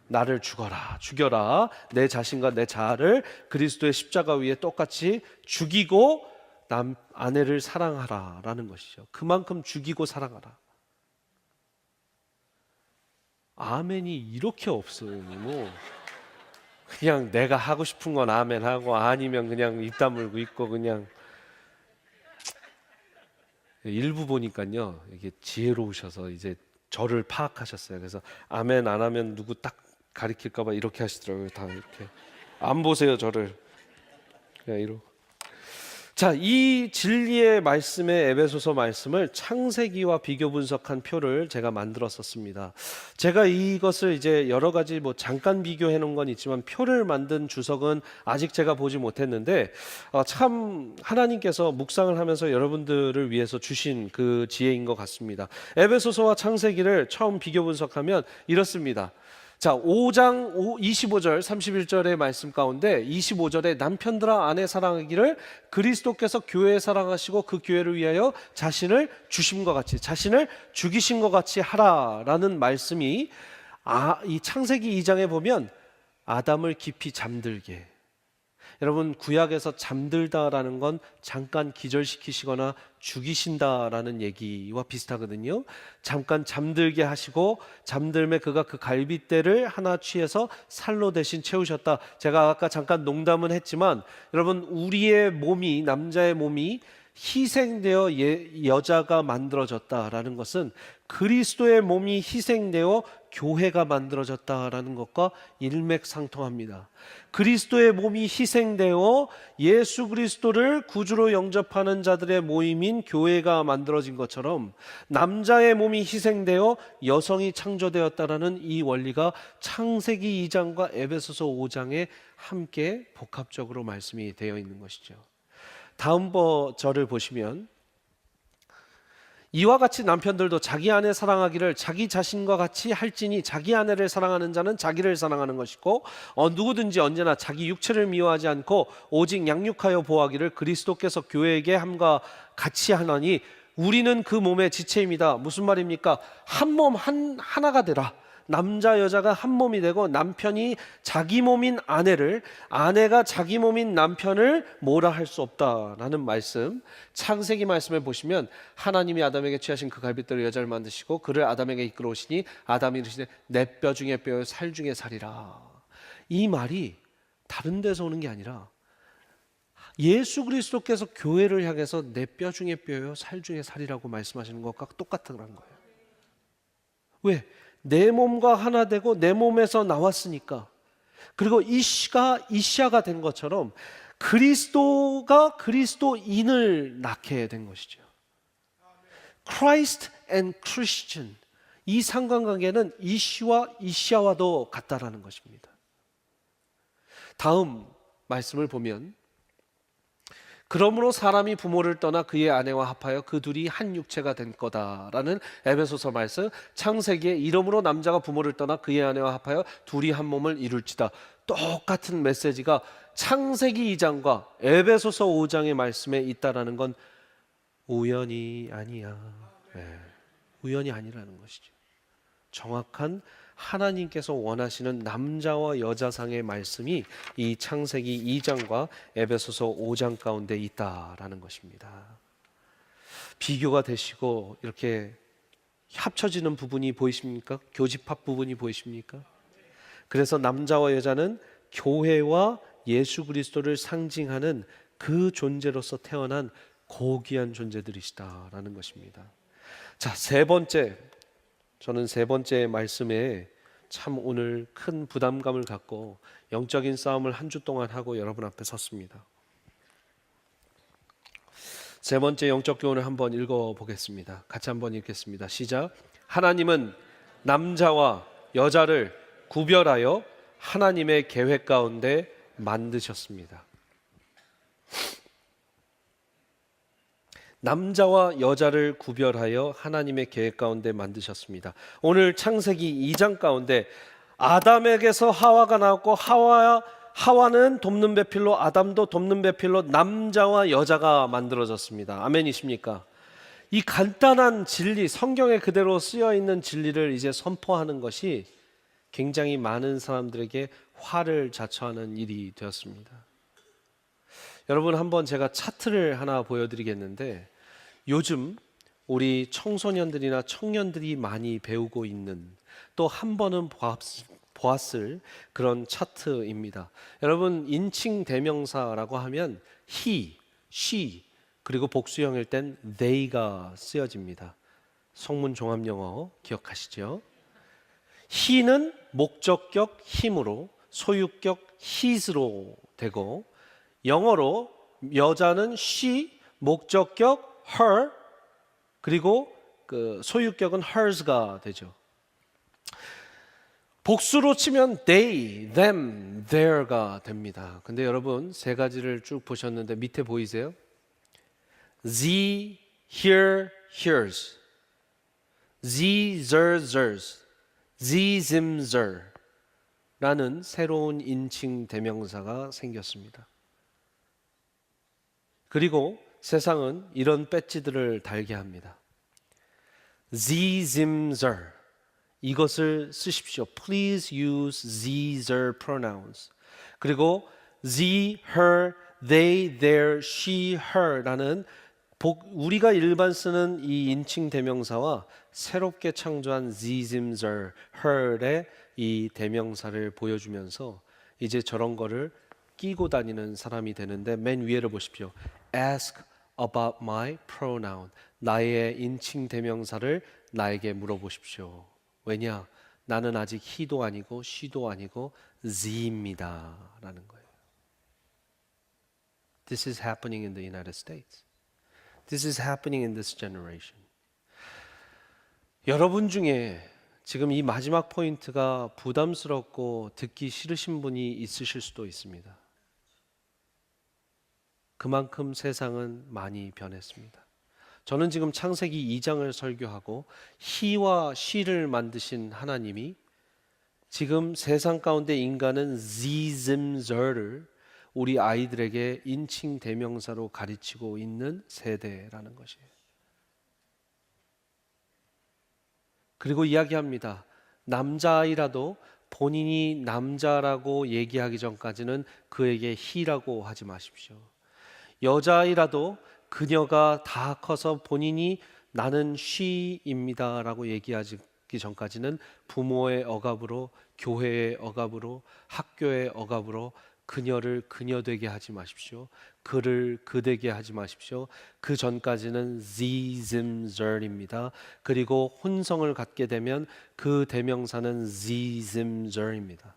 나를 죽여라. 내 자신과 내 자아를 그리스도의 십자가 위에 똑같이 죽이고 아내를 사랑하라라는 것이죠. 그만큼 죽이고 사랑하라. 아멘이 이렇게 없어요. 뭐 그냥 내가 하고 싶은 건 아멘 하고 아니면 그냥 입 다물고 있고 그냥. 일부 보니까요, 이게 지혜로우셔서 이제 저를 파악하셨어요. 그래서 아멘 안 하면 누구 딱 가리킬까봐 이렇게 하시더라고요. 다 이렇게 안 보세요 저를. 그냥 이러고. 자, 이 진리의 말씀의 에베소서 말씀을 창세기와 비교 분석한 표를 제가 만들었었습니다. 제가 이것을 이제 여러 가지 잠깐 비교해 놓은 건 있지만 표를 만든 주석은 아직 제가 보지 못했는데 참 하나님께서 묵상을 하면서 여러분들을 위해서 주신 그 지혜인 것 같습니다. 에베소서와 창세기를 처음 비교 분석하면 이렇습니다. 자, 5장 25절 31절의 말씀 가운데 25절에 남편들아 아내 사랑하기를 그리스도께서 교회에 사랑하시고 그 교회를 위하여 자신을 주심과 같이 자신을 죽이신 것 같이 하라라는 말씀이 이 창세기 2장에 보면 아담을 깊이 잠들게. 여러분, 구약에서 잠들다라는 건 잠깐 기절시키시거나 죽이신다라는 얘기와 비슷하거든요. 잠깐 잠들게 하시고 잠들매 그가 그 갈빗대를 하나 취해서 살로 대신 채우셨다. 제가 아까 잠깐 농담은 했지만 여러분, 우리의 몸이, 남자의 몸이 희생되어 여자가 만들어졌다라는 것은 그리스도의 몸이 희생되어 교회가 만들어졌다라는 것과 일맥상통합니다. 그리스도의 몸이 희생되어 예수 그리스도를 구주로 영접하는 자들의 모임인 교회가 만들어진 것처럼 남자의 몸이 희생되어 여성이 창조되었다라는 이 원리가 창세기 2장과 에베소서 5장에 함께 복합적으로 말씀이 되어 있는 것이죠. 다음 절을 보시면 이와 같이 남편들도 자기 아내 사랑하기를 자기 자신과 같이 할지니 자기 아내를 사랑하는 자는 자기를 사랑하는 것이고 누구든지 언제나 자기 육체를 미워하지 않고 오직 양육하여 보호하기를 그리스도께서 교회에게 함과 같이 하나니 우리는 그 몸의 지체입니다. 무슨 말입니까? 한 몸 하나가 되라. 남자 여자가 한 몸이 되고 남편이 자기 몸인 아내를, 아내가 자기 몸인 남편을 뭐라 할 수 없다라는 말씀. 창세기 말씀을 보시면 하나님이 아담에게 취하신 그 갈빗대로 여자를 만드시고 그를 아담에게 이끌어 오시니 아담이 이르시되 내 뼈 중에 뼈요 살 중에 살이라. 이 말이 다른 데서 오는 게 아니라 예수 그리스도께서 교회를 향해서 내 뼈 중에 뼈요 살 중에 살이라고 말씀하시는 것과 똑같다는 거예요. 왜? 내 몸과 하나 되고 내 몸에서 나왔으니까. 그리고 이시아가 된 것처럼 그리스도가 그리스도인을 낳게 된 것이죠. Christ and Christian, 이 상관관계는 이시와 이시아와도 같다라는 것입니다. 다음 말씀을 보면 그러므로 사람이 부모를 떠나 그의 아내와 합하여 그 둘이 한 육체가 된 거다라는 에베소서 말씀. 창세기에 이러므로 남자가 부모를 떠나 그의 아내와 합하여 둘이 한 몸을 이룰지다. 똑같은 메시지가 창세기 2장과 에베소서 5장의 말씀에 있다라는 건 우연이 아니야. 우연이 아니라는 것이죠. 정확한 하나님께서 원하시는 남자와 여자상의 말씀이 이 창세기 2장과 에베소서 5장 가운데 있다라는 것입니다. 비교가 되시고 이렇게 합쳐지는 부분이 보이십니까? 교집합 부분이 보이십니까? 그래서 남자와 여자는 교회와 예수 그리스도를 상징하는 그 존재로서 태어난 고귀한 존재들이시다라는 것입니다. 자, 저는 세 번째 말씀에 참 오늘 큰 부담감을 갖고 영적인 싸움을 한 주 동안 하고 여러분 앞에 섰습니다. 세 번째 영적 교훈을 한번 읽어보겠습니다. 같이 한번 읽겠습니다. 시작. 하나님은 남자와 여자를 구별하여 하나님의 계획 가운데 만드셨습니다. 남자와 여자를 구별하여 하나님의 계획 가운데 만드셨습니다. 오늘 창세기 2장 가운데 아담에게서 하와가 나왔고 하와는 돕는 배필로, 아담도 돕는 배필로 남자와 여자가 만들어졌습니다. 아멘이십니까? 이 간단한 진리, 성경에 그대로 쓰여 있는 진리를 이제 선포하는 것이 굉장히 많은 사람들에게 화를 자초하는 일이 되었습니다. 여러분, 한번 제가 차트를 하나 보여드리겠는데, 요즘 우리 청소년들이나 청년들이 많이 배우고 있는, 또 한 번은 보았을 그런 차트입니다. 여러분, 인칭 대명사라고 하면 he, she, 그리고 복수형일 땐 they가 쓰여집니다. 성문 종합 영어 기억하시죠? he는 목적격 him으로, 소유격 his로 되고, 영어로 여자는 she, 목적격 her, 그리고 그 소유격은 hers가 되죠. 복수로 치면 they, them, their가 됩니다. 근데 여러분, 세 가지를 쭉 보셨는데 밑에 보이세요? the, here, here's, the, their, theirs, the, them, their 라는 새로운 인칭 대명사가 생겼습니다. 그리고 세상은 이런 배지들을 달게 합니다. the, them, their, 이것을 쓰십시오. Please use the, their pronouns. 그리고 the, her, they, their, she, her 라는 우리가 일반 쓰는 이 인칭 대명사와 새롭게 창조한 the, them, their, her의 이 대명사를 보여주면서 이제 저런 거를 끼고 다니는 사람이 되는데, 맨 위에를 보십시오. Ask about my pronoun. 나의 인칭 대명사를 나에게 물어보십시오. 왜냐? 나는 아직 he도 아니고 she도 아니고 the입니다 라는 거예요. This is happening in the United States. This is happening in this generation. 여러분 중에 지금 이 마지막 포인트가 부담스럽고 듣기 싫으신 분이 있으실 수도 있습니다. 그만큼 세상은 많이 변했습니다. 저는 지금 창세기 2장을 설교하고 he와 she를 만드신 하나님이 지금 세상 가운데 인간은 the, them, their를 우리 아이들에게 인칭 대명사로 가르치고 있는 세대라는 것이에요. 그리고 이야기합니다. 남자아이라도 본인이 남자라고 얘기하기 전까지는 그에게 he라고 하지 마십시오. 여자아이라도 그녀가 다 커서 본인이 나는 she입니다 라고 얘기하기 전까지는 부모의 억압으로, 교회의 억압으로, 학교의 억압으로 그녀를 그녀 되게 하지 마십시오. 그를 그 되게 하지 마십시오. 그 전까지는 the, them, their입니다. 그리고 혼성을 갖게 되면 그 대명사는 the, them, their입니다.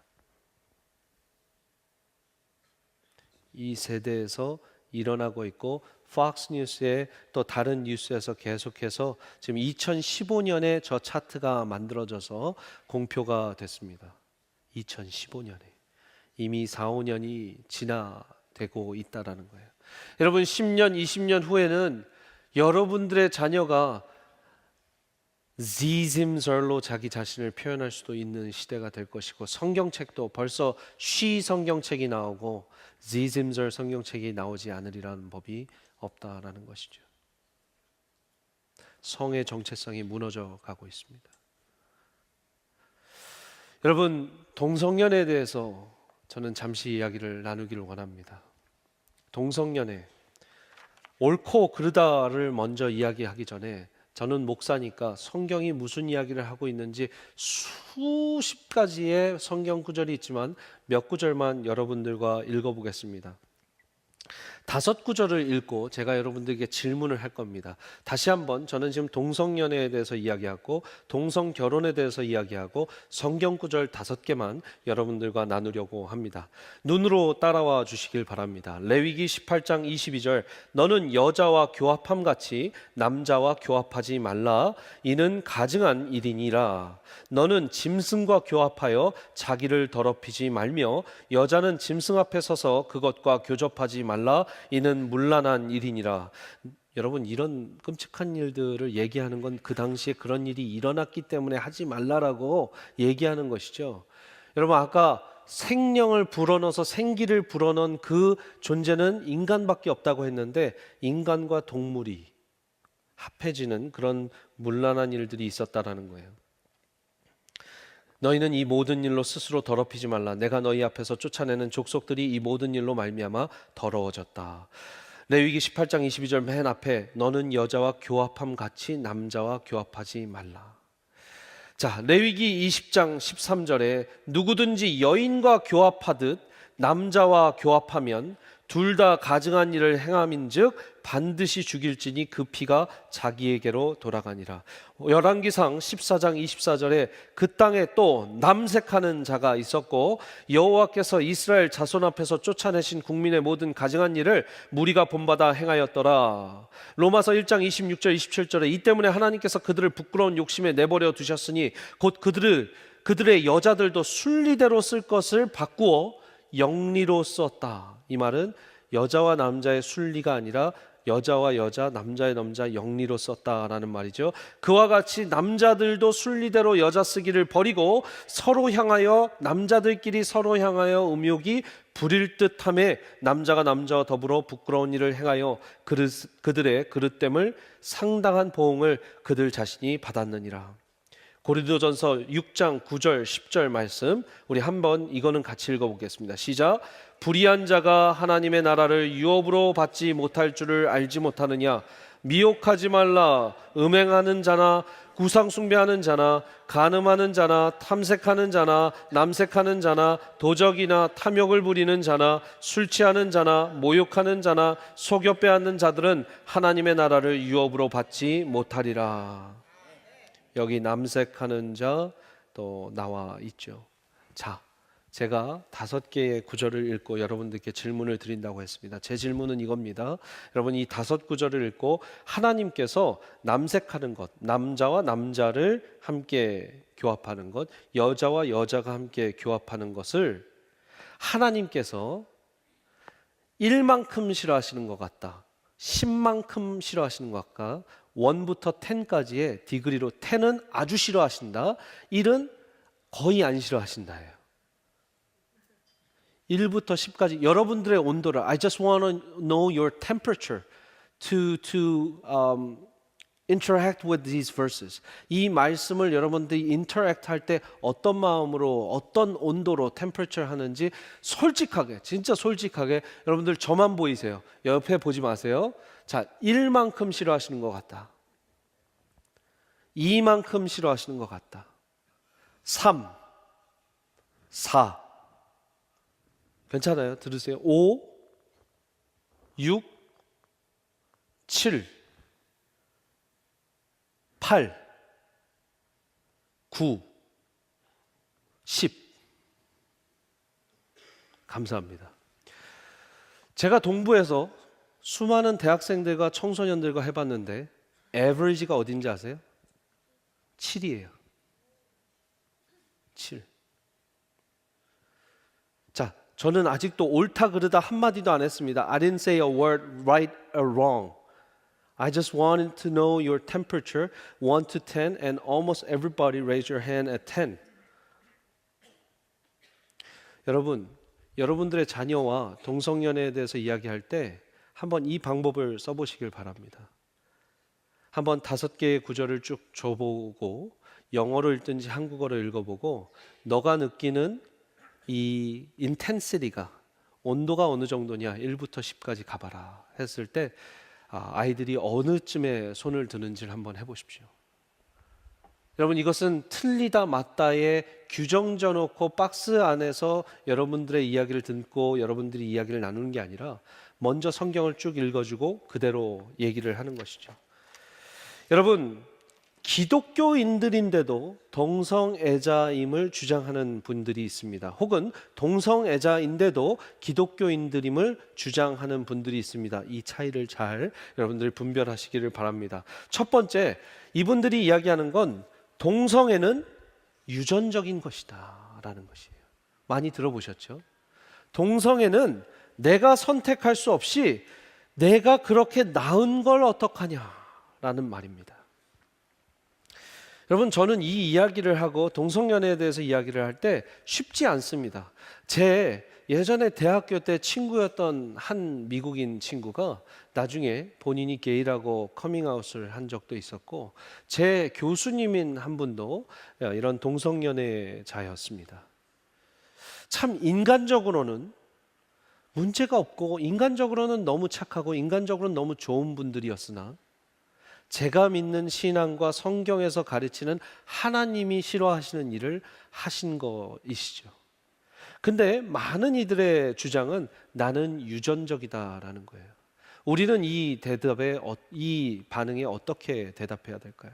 이 세대에서 일어나고 있고, Fox 뉴스에 또 다른 뉴스에서 계속해서 지금 2015년에 저 차트가 만들어져서 공표가 됐습니다. 2015년에 이미 4, 5년이 지나되고 있다라는 거예요. 여러분, 10년, 20년 후에는 여러분들의 자녀가 지짐절로 자기 자신을 표현할 수도 있는 시대가 될 것이고, 성경책도 벌써 쉬 성경책이 나오고 지짐절 성경책이 나오지 않으리라는 법이 없다라는 것이죠. 성의 정체성이 무너져 가고 있습니다. 여러분, 동성연애에 대해서 저는 잠시 이야기를 나누기를 원합니다. 동성연애, 옳고 그르다를 먼저 이야기하기 전에 저는 목사니까 성경이 무슨 이야기를 하고 있는지 수십 가지의 성경 구절이 있지만 몇 구절만 여러분들과 읽어보겠습니다. 5구절을 읽고 제가 여러분들에게 질문을 할 겁니다. 다시 한번, 저는 지금 동성연애에 대해서 이야기하고 동성결혼에 대해서 이야기하고 성경 구절 5개만 여러분들과 나누려고 합니다. 눈으로 따라와 주시길 바랍니다. 레위기 18장 22절, 너는 여자와 교합함 같이 남자와 교합하지 말라. 이는 가증한 일이니라. 너는 짐승과 교합하여 자기를 더럽히지 말며 여자는 짐승 앞에 서서 그것과 교접하지 말라. 이는 문란한 일이니라. 여러분, 이런 끔찍한 일들을 얘기하는 건 그 당시에 그런 일이 일어났기 때문에 하지 말라라고 얘기하는 것이죠. 여러분, 아까 생명을 불어넣어서 생기를 불어넣은 그 존재는 인간밖에 없다고 했는데 인간과 동물이 합해지는 그런 문란한 일들이 있었다라는 거예요. 너희는 이 모든 일로 스스로 더럽히지 말라. 내가 너희 앞에서 쫓아내는 족속들이 이 모든 일로 말미암아 더러워졌다. 레위기 18장 22절 맨 앞에 너는 여자와 교합함 같이 남자와 교합하지 말라. 자, 레위기 20장 13절에 누구든지 여인과 교합하듯 남자와 교합하면 둘 다 가증한 일을 행함인즉 반드시 죽일지니 그 피가 자기에게로 돌아가니라. 열왕기상 14장 24절에 그 땅에 또 남색하는 자가 있었고 여호와께서 이스라엘 자손 앞에서 쫓아내신 국민의 모든 가증한 일을 무리가 본받아 행하였더라. 로마서 1장 26절 27절에 이 때문에 하나님께서 그들을 부끄러운 욕심에 내버려 두셨으니 곧 그들의 여자들도 순리대로 쓸 것을 바꾸어 영리로 썼다. 이 말은 여자와 남자의 순리가 아니라 여자와 여자, 남자의 남자 영리로 썼다라는 말이죠. 그와 같이 남자들도 순리대로 여자 쓰기를 버리고 서로 향하여 남자들끼리 서로 향하여 음욕이 부릴 듯함에 남자가 남자와 더불어 부끄러운 일을 행하여 그들의 그릇됨을 상당한 보응을 그들 자신이 받았느니라. 고린도전서 6장 9절 10절 말씀 우리 한번 이거는 같이 읽어보겠습니다. 시작. 불의한 자가 하나님의 나라를 유업으로 받지 못할 줄을 알지 못하느냐. 미혹하지 말라. 음행하는 자나 구상 숭배하는 자나 간음하는 자나 탐색하는 자나 남색하는 자나 도적이나 탐욕을 부리는 자나 술 취하는 자나 모욕하는 자나 속여 빼앗는 자들은 하나님의 나라를 유업으로 받지 못하리라. 여기 남색하는 자 또 나와 있죠. 자, 제가 5개의 구절을 읽고 여러분들께 질문을 드린다고 했습니다. 제 질문은 이겁니다. 여러분 이 5구절을 읽고 하나님께서 남색하는 것, 남자와 남자를 함께 교합하는 것, 여자와 여자가 함께 교합하는 것을 하나님께서 1만큼 싫어하시는 것 같다, 10만큼 싫어하시는 것 같다, 1부터 10까지의 디그리로 10은 아주 싫어하신다, 1은 거의 안 싫어하신다예요. 1부터 10까지 여러분들의 온도를 I just want to know your temperature to interact with these verses. 이 말씀을 여러분들이 interact 할 때 어떤 마음으로 어떤 온도로 temperature 하는지 솔직하게, 진짜 솔직하게 여러분들 저만 보이세요. 옆에 보지 마세요. 자, 1만큼 싫어하시는 것 같다, 2만큼 싫어하시는 것 같다, 3, 4 괜찮아요? 들으세요. 5, 6, 7, 8, 9, 10 감사합니다. 제가 동부에서 수많은 대학생들과 청소년들과 해봤는데 average가 어딘지 아세요? 7이에요. 7. 자, 저는 아직도 옳다 그르다 한마디도 안 했습니다. I didn't say a word right or wrong. I just wanted to know your temperature 1 to 10 and almost everybody raise your hand at 10. 여러분, 여러분들의 자녀와 동성연애에 대해서 이야기할 때 한번 이 방법을 써보시길 바랍니다. 한번 5개의 구절을 쭉 줘보고 영어로 읽든지 한국어로 읽어보고 너가 느끼는 이 인텐시티가 온도가 어느 정도냐 1부터 10까지 가봐라 했을 때 아이들이 어느쯤에 손을 드는지를 한번 해보십시오. 여러분 이것은 틀리다 맞다의 규정 져놓고 박스 안에서 여러분들의 이야기를 듣고 여러분들이 이야기를 나누는 게 아니라 먼저 성경을 쭉 읽어주고 그대로 얘기를 하는 것이죠. 여러분 기독교인들인데도 동성애자임을 주장하는 분들이 있습니다. 혹은 동성애자인데도 기독교인들임을 주장하는 분들이 있습니다. 이 차이를 잘 여러분들 분별하시기를 바랍니다. 첫 번째, 이분들이 이야기하는 건 동성애는 유전적인 것이다 라는 것이에요. 많이 들어보셨죠? 동성애는 내가 선택할 수 없이 내가 그렇게 낳은 걸 어떡하냐 라는 말입니다. 여러분 저는 이 이야기를 하고 동성연애에 대해서 이야기를 할 때 쉽지 않습니다. 제 예전에 대학교 때 친구였던 한 미국인 친구가 나중에 본인이 게이라고 커밍아웃을 한 적도 있었고, 제 교수님인 한 분도 이런 동성연애자였습니다. 참 인간적으로는 문제가 없고 인간적으로는 너무 착하고 인간적으로는 너무 좋은 분들이었으나 제가 믿는 신앙과 성경에서 가르치는 하나님이 싫어하시는 일을 하신 것이시죠. 근데 많은 이들의 주장은 나는 유전적이다라는 거예요. 우리는 이 반응에 어떻게 대답해야 될까요?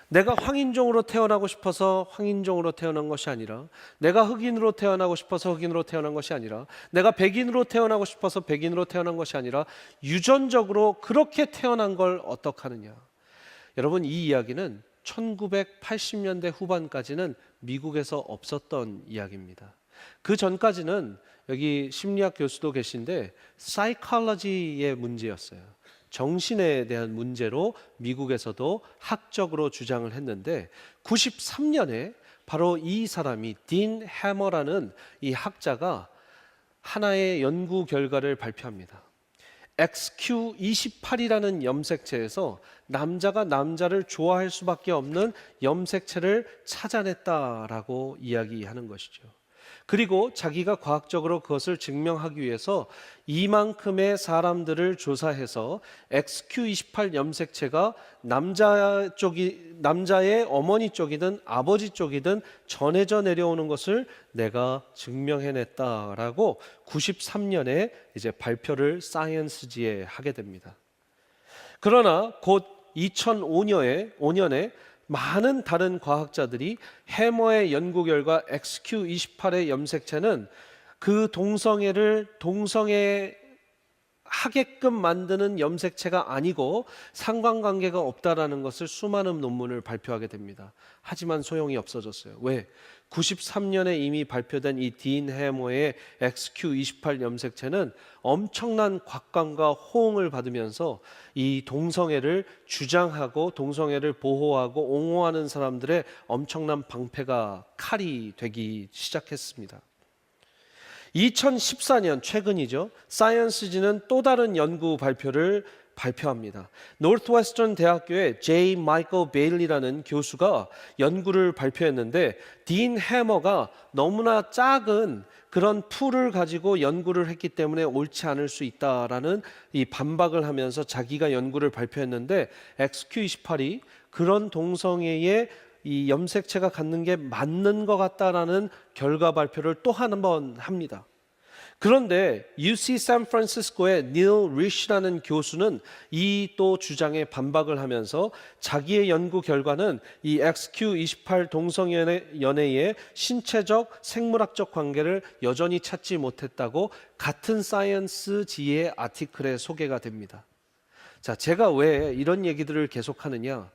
내가 황인종으로 태어나고 싶어서 황인종으로 태어난 것이 아니라, 내가 흑인으로 태어나고 싶어서 흑인으로 태어난 것이 아니라, 내가 백인으로 태어나고 싶어서 백인으로 태어난 것이 아니라 유전적으로 그렇게 태어난 걸 어떡하느냐. 여러분, 이 이야기는 1980년대 후반까지는 미국에서 없었던 이야기입니다. 그 전까지는 여기 심리학 교수도 계신데 사이콜로지의 문제였어요. 정신에 대한 문제로 미국에서도 학적으로 주장을 했는데 93년에 바로 이 사람이 딘 해머라는 이 학자가 하나의 연구 결과를 발표합니다. XQ28이라는 염색체에서 남자가 남자를 좋아할 수밖에 없는 염색체를 찾아냈다라고 이야기하는 것이죠. 그리고 자기가 과학적으로 그것을 증명하기 위해서 이만큼의 사람들을 조사해서 XQ28 염색체가 남자의 어머니 쪽이든 아버지 쪽이든 전해져 내려오는 것을 내가 증명해냈다라고 93년에 이제 발표를 사이언스지에 하게 됩니다. 그러나 곧 2005년에 많은 다른 과학자들이 해머의 연구 결과 XQ28의 염색체는 그 동성애 하게끔 만드는 염색체가 아니고 상관관계가 없다라는 것을 수많은 논문을 발표하게 됩니다. 하지만 소용이 없어졌어요. 왜? 93년에 이미 발표된 이 딘 해머의 XQ28 염색체는 엄청난 곽광과 호응을 받으면서 이 동성애를 주장하고 동성애를 보호하고 옹호하는 사람들의 엄청난 방패가 칼이 되기 시작했습니다. 2014년 최근이죠. 사이언스지는 또 다른 연구 발표를 발표합니다. 노스웨스턴 대학교의 제이 마이클 베일리라는 교수가 연구를 발표했는데 딘 해머가 너무나 작은 그런 풀을 가지고 연구를 했기 때문에 옳지 않을 수 있다라는 이 반박을 하면서 자기가 연구를 발표했는데 XQ28이 그런 동성애의 이 염색체가 갖는 게 맞는 것 같다라는 결과 발표를 또 한 번 합니다. 그런데 UC 샌프란시스코의 닐 리시라는 교수는 이 또 주장에 반박을 하면서 자기의 연구 결과는 이 XQ28 동성연애의 신체적 생물학적 관계를 여전히 찾지 못했다고 같은 사이언스지의 아티클에 소개가 됩니다. 자, 제가 왜 이런 얘기들을 계속하느냐?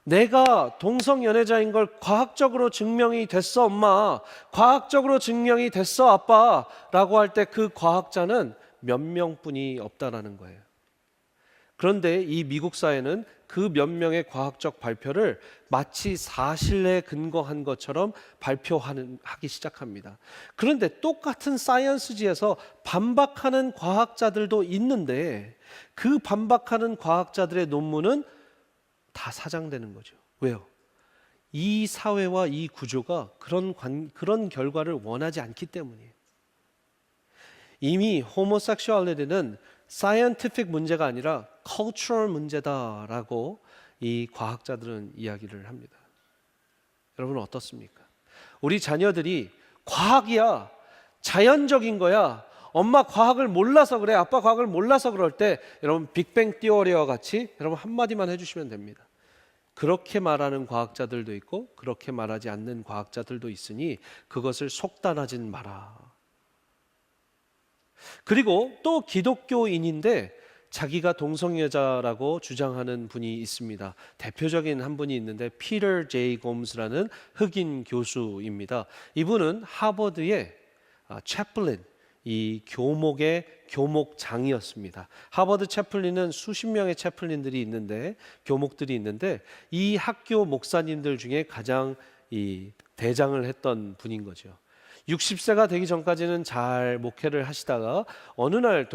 내가 동성연애자인 걸 과학적으로 증명이 됐어, 엄마. 과학적으로 증명이 됐어, 아빠. 라고 할 때 그 과학자는 몇 명뿐이 없다라는 거예요. 그런데 이 미국 사회는 그 몇 명의 과학적 발표를 마치 사실에 근거한 것처럼 하기 시작합니다. 그런데 똑같은 사이언스지에서 반박하는 과학자들도 있는데 그 반박하는 과학자들의 논문은 다 사장되는 거죠. 왜요? 이 사회와 이 구조가 그런 결과를 원하지 않기 때문이에요. 이미 호모섹슈얼리티는 사이언티픽 문제가 아니라 cultural 문제다라고 이 과학자들은 이야기를 합니다. 여러분 어떻습니까? 우리 자녀들이 과학이야, 자연적인 거야, 엄마 과학을 몰라서 그래, 아빠 과학을 몰라서 그럴 때 여러분 빅뱅 띠어리와 같이 여러분 한마디만 해주시면 됩니다. 그렇게 말하는 과학자들도 있고 그렇게 말하지 않는 과학자들도 있으니 그것을 속단하진 마라. 그리고 또 기독교인인데 자기가 동성애자라고 주장하는 분이 있습니다. 대표적인 한 분이 있는데 피터 제이 곰스라는 흑인 교수입니다. 이분은 하버드의 채플린, 이 교목의 교목장이었습니다. 하버드 채플린은 수십 명의 채플린들이 있는데 교목들이 있는데 이 학교 목사님들 중에 가장 이 대장을 했던 분인 거죠. 60세가 되기 전까지는 잘 목회를 하시다가 어느 날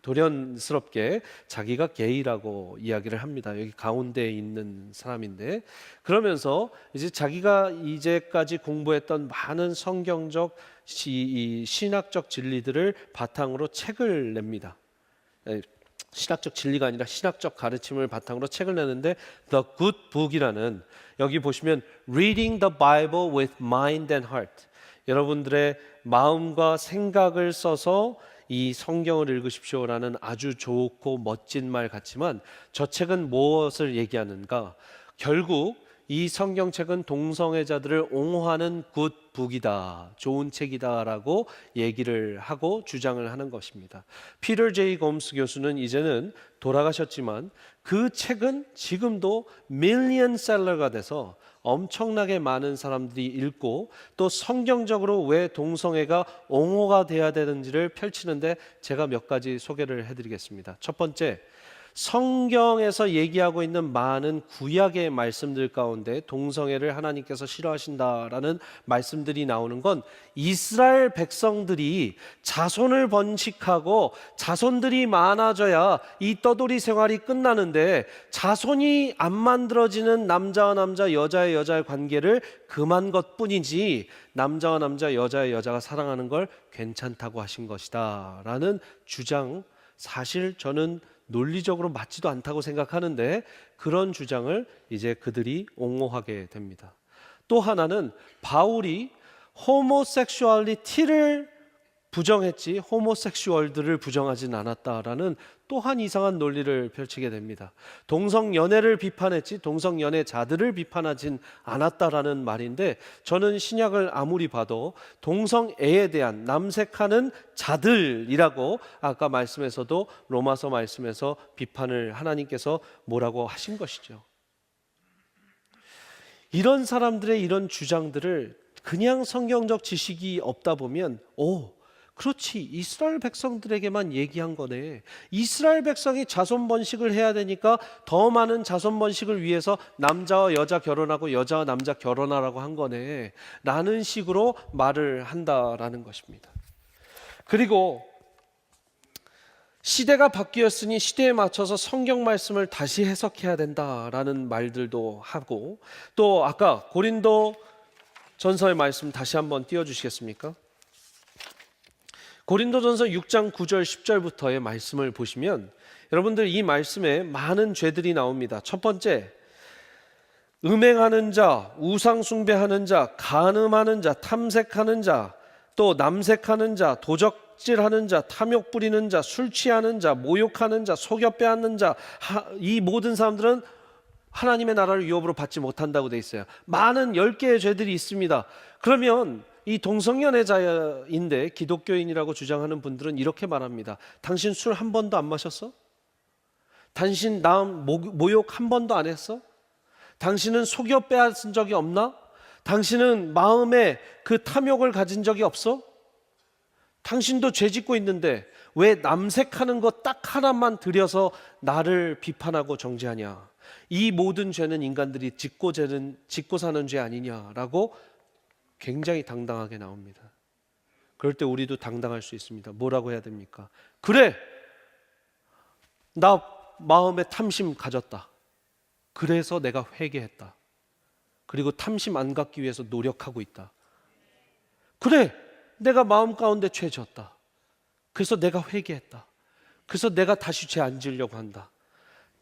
돌연스럽게 자기가 게이라고 이야기를 합니다. 여기 가운데에 있는 사람인데, 그러면서 이제 자기가 이제까지 공부했던 많은 성경적 신학적 진리들을 바탕으로 책을 냅니다. 신학적 진리가 아니라 신학적 가르침을 바탕으로 책을 내는데 The Good Book이라는, 여기 보시면 Reading the Bible with Mind and Heart, 여러분들의 마음과 생각을 써서 이 성경을 읽으십시오라는 아주 좋고 멋진 말 같지만, 저 책은 무엇을 얘기하는가? 결국 이 성경책은 동성애자들을 옹호하는 굿북이다, 좋은 책이다라고 얘기를 하고 주장을 하는 것입니다. 피터 제이 검스 교수는 이제는 돌아가셨지만 그 책은 지금도 밀리언셀러가 돼서 엄청나게 많은 사람들이 읽고, 또 성경적으로 왜 동성애가 옹호가 돼야 되는지를 펼치는데 제가 몇 가지 소개를 해드리겠습니다. 첫 번째, 성경에서 얘기하고 있는 많은 구약의 말씀들 가운데 동성애를 하나님께서 싫어하신다라는 말씀들이 나오는 건 이스라엘 백성들이 자손을 번식하고 자손들이 많아져야 이 떠돌이 생활이 끝나는데, 자손이 안 만들어지는 남자와 남자, 여자의 여자의 관계를 금한 것뿐이지 남자와 남자, 여자의 여자가 사랑하는 걸 괜찮다고 하신 것이다 라는 주장, 사실 저는 논리적으로 맞지도 않다고 생각하는데 그런 주장을 이제 그들이 옹호하게 됩니다. 또 하나는 바울이 호모섹슈얼리티를 부정했지 호모섹슈얼들을 부정하진 않았다라는 또한 이상한 논리를 펼치게 됩니다. 동성연애를 비판했지 동성연애자들을 비판하진 않았다라는 말인데, 저는 신약을 아무리 봐도 동성애에 대한 남색하는 자들이라고 아까 말씀에서도 로마서 말씀에서 비판을 하나님께서 뭐라고 하신 것이죠. 이런 사람들의 이런 주장들을 그냥 성경적 지식이 없다 보면 그렇지, 이스라엘 백성들에게만 얘기한 거네. 이스라엘 백성이 자손 번식을 해야 되니까 더 많은 자손 번식을 위해서 남자와 여자 결혼하고 여자와 남자 결혼하라고 한 거네 라는 식으로 말을 한다라는 것입니다. 그리고 시대가 바뀌었으니 시대에 맞춰서 성경 말씀을 다시 해석해야 된다라는 말들도 하고, 또 아까 고린도 전서의 말씀 다시 한번 띄워주시겠습니까? 고린도전서 6장 9절 10절부터의 말씀을 보시면 여러분들 이 말씀에 많은 죄들이 나옵니다. 첫 번째, 음행하는 자, 우상 숭배하는 자, 간음하는 자, 탐색하는 자, 또 남색하는 자, 도적질하는 자, 탐욕 부리는 자, 술 취하는 자, 모욕하는 자, 속여 빼앗는 자, 이 모든 사람들은 하나님의 나라를 유업으로 받지 못한다고 되어 있어요. 많은 10개의 죄들이 있습니다. 그러면 이 동성연애자인데 기독교인이라고 주장하는 분들은 이렇게 말합니다. 당신 술 한 번도 안 마셨어? 당신 남 모욕 한 번도 안 했어? 당신은 속여 빼앗은 적이 없나? 당신은 마음에 그 탐욕을 가진 적이 없어? 당신도 죄 짓고 있는데 왜 남색하는 것 딱 하나만 들여서 나를 비판하고 정죄하냐? 이 모든 죄는 인간들이 짓고 사는 죄 아니냐라고 굉장히 당당하게 나옵니다. 그럴 때 우리도 당당할 수 있습니다. 뭐라고 해야 됩니까? 그래, 나 마음에 탐심 가졌다. 그래서 내가 회개했다. 그리고 탐심 안 갖기 위해서 노력하고 있다. 그래, 내가 마음 가운데 죄 졌다. 그래서 내가 회개했다. 그래서 내가 다시 죄 안 지으려고 한다.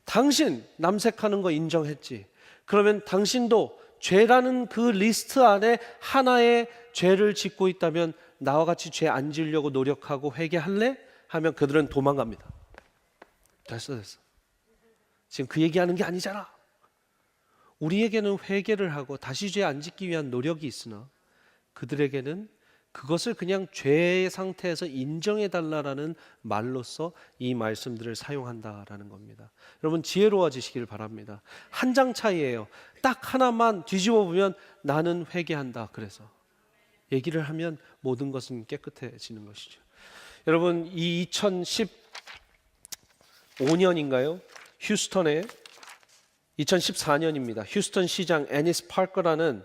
당신 남색하는 거 인정했지? 그러면 당신도 죄라는 그 리스트 안에 하나의 죄를 짓고 있다면 나와 같이 죄 안 지으려고 노력하고 회개할래? 하면 그들은 도망갑니다. 됐어. 지금 그 얘기하는 게 아니잖아. 우리에게는 회개를 하고 다시 죄 안 짓기 위한 노력이 있으나 그들에게는 그것을 그냥 죄의 상태에서 인정해달라는 말로써 이 말씀들을 사용한다라는 겁니다. 여러분 지혜로워지시길 바랍니다. 한 장 차이예요. 딱 하나만 뒤집어 보면 나는 회개한다. 그래서 얘기를 하면 모든 것은 깨끗해지는 것이죠. 여러분 이 2015년인가요? 휴스턴에 2014년입니다. 휴스턴 시장 애니스 파커라는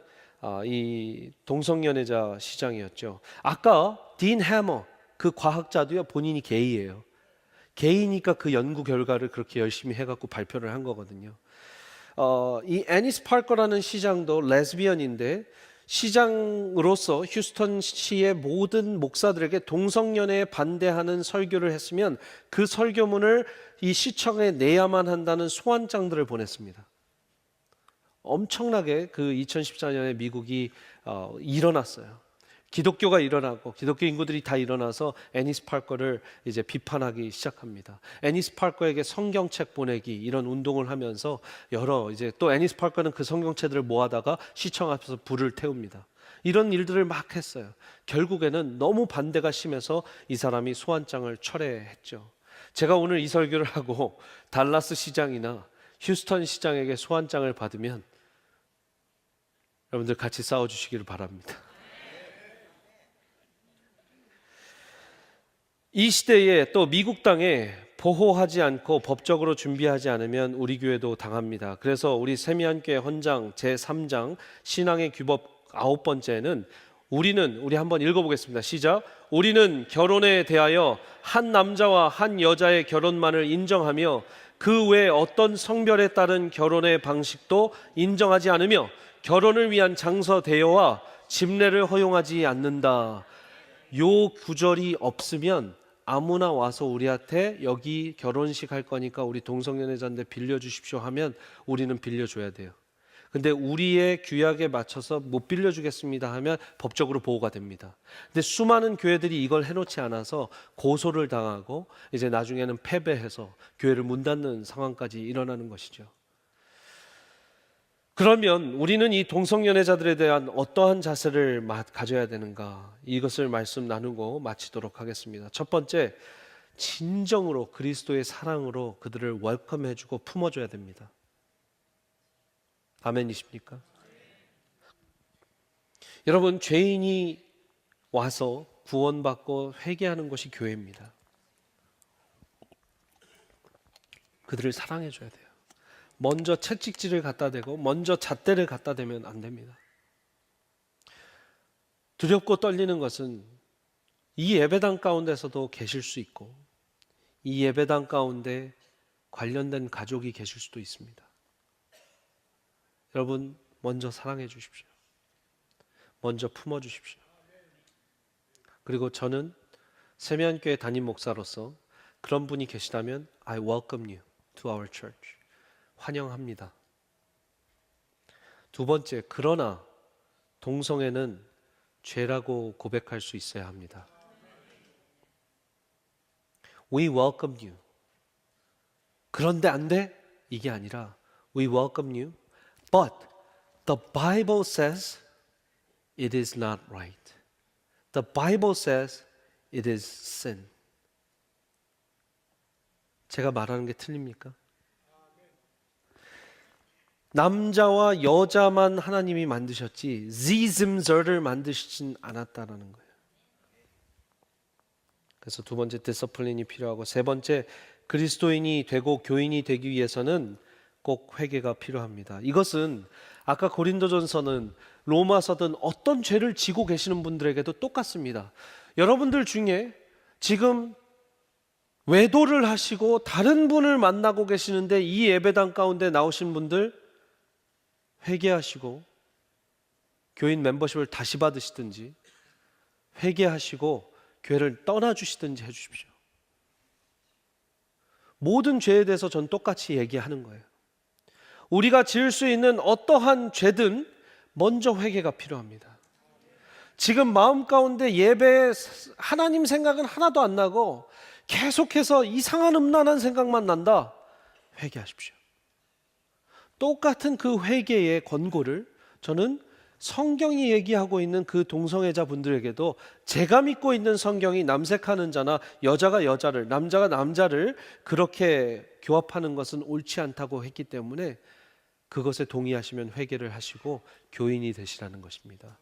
이 동성연애자 시장이었죠. 아까 딘 해머 그 과학자도요 본인이 게이예요. 게이니까 그 연구 결과를 그렇게 열심히 해갖고 발표를 한 거거든요. 이 애니스 파커라는 시장도 레즈비언인데 시장으로서 휴스턴시의 모든 목사들에게 동성연애에 반대하는 설교를 했으면 그 설교문을 이 시청에 내야만 한다는 소환장들을 보냈습니다. 엄청나게 그 2014년에 미국이 일어났어요. 기독교가 일어나고 기독교 인구들이 다 일어나서 애니스 파커를 이제 비판하기 시작합니다. 애니스 파커에게 성경책 보내기 이런 운동을 하면서 여러 이제 또 애니스 파커는 그 성경책들을 모아다가 시청 앞에서 불을 태웁니다. 이런 일들을 막 했어요. 결국에는 너무 반대가 심해서 이 사람이 소환장을 철회했죠. 제가 오늘 이 설교를 하고 달라스 시장이나 휴스턴 시장에게 소환장을 받으면 여러분들 같이 싸워주시기를 바랍니다. 이 시대에 또 미국 땅에 보호하지 않고 법적으로 준비하지 않으면 우리 교회도 당합니다. 그래서 우리 세미한교회 헌장 제3장 신앙의 규법 9번째는 우리 한번 읽어보겠습니다. 시작. 우리는 결혼에 대하여 한 남자와 한 여자의 결혼만을 인정하며 그 외 어떤 성별에 따른 결혼의 방식도 인정하지 않으며 결혼을 위한 장서 대여와 집례를 허용하지 않는다. 요 구절이 없으면 아무나 와서 우리한테 여기 결혼식 할 거니까 우리 동성연애자인데 빌려주십시오 하면 우리는 빌려줘야 돼요. 근데 우리의 규약에 맞춰서 못 빌려주겠습니다 하면 법적으로 보호가 됩니다. 근데 수많은 교회들이 이걸 해놓지 않아서 고소를 당하고 이제 나중에는 패배해서 교회를 문 닫는 상황까지 일어나는 것이죠. 그러면 우리는 이 동성연애자들에 대한 어떠한 자세를 가져야 되는가, 이것을 말씀 나누고 마치도록 하겠습니다. 첫 번째, 진정으로 그리스도의 사랑으로 그들을 웰컴해주고 품어줘야 됩니다. 아멘이십니까? 여러분, 죄인이 와서 구원받고 회개하는 것이 교회입니다. 그들을 사랑해줘야 돼요. 먼저 채찍질을 갖다 대고 먼저 잣대를 갖다 대면 안 됩니다. 두렵고 떨리는 것은 이 예배당 가운데서도 계실 수 있고 이 예배당 가운데 관련된 가족이 계실 수도 있습니다. 여러분, 먼저 사랑해 주십시오. 먼저 품어 주십시오. 그리고 저는 세미한교회 담임 목사로서 그런 분이 계시다면 I welcome you to our church. 환영합니다. 두 번째, 그러나 동성애는 죄라고 고백할 수 있어야 합니다. We welcome you. 그런데 안 돼? 이게 아니라 We welcome you, but the Bible says it is not right. The Bible says it is sin. 제가 말하는 게 틀립니까? 남자와 여자만 하나님이 만드셨지 지즘저를 만드시진 않았다라는 거예요. 그래서 두 번째 디서플린이 필요하고, 세 번째 그리스도인이 되고 교인이 되기 위해서는 꼭 회개가 필요합니다. 이것은 아까 고린도전서는 로마서든 어떤 죄를 지고 계시는 분들에게도 똑같습니다. 여러분들 중에 지금 외도를 하시고 다른 분을 만나고 계시는데 이 예배당 가운데 나오신 분들 회개하시고 교인 멤버십을 다시 받으시든지 회개하시고 교회를 떠나주시든지 해주십시오. 모든 죄에 대해서 전 똑같이 얘기하는 거예요. 우리가 지을 수 있는 어떠한 죄든 먼저 회개가 필요합니다. 지금 마음 가운데 예배에 하나님 생각은 하나도 안 나고 계속해서 이상한 음란한 생각만 난다. 회개하십시오. 똑같은 그 회개의 권고를 저는 성경이 얘기하고 있는 그 동성애자 분들에게도 제가 믿고 있는 성경이 남색하는 자나 여자가 여자를, 남자가 남자를 그렇게 교합하는 것은 옳지 않다고 했기 때문에 그것에 동의하시면 회개를 하시고 교인이 되시라는 것입니다.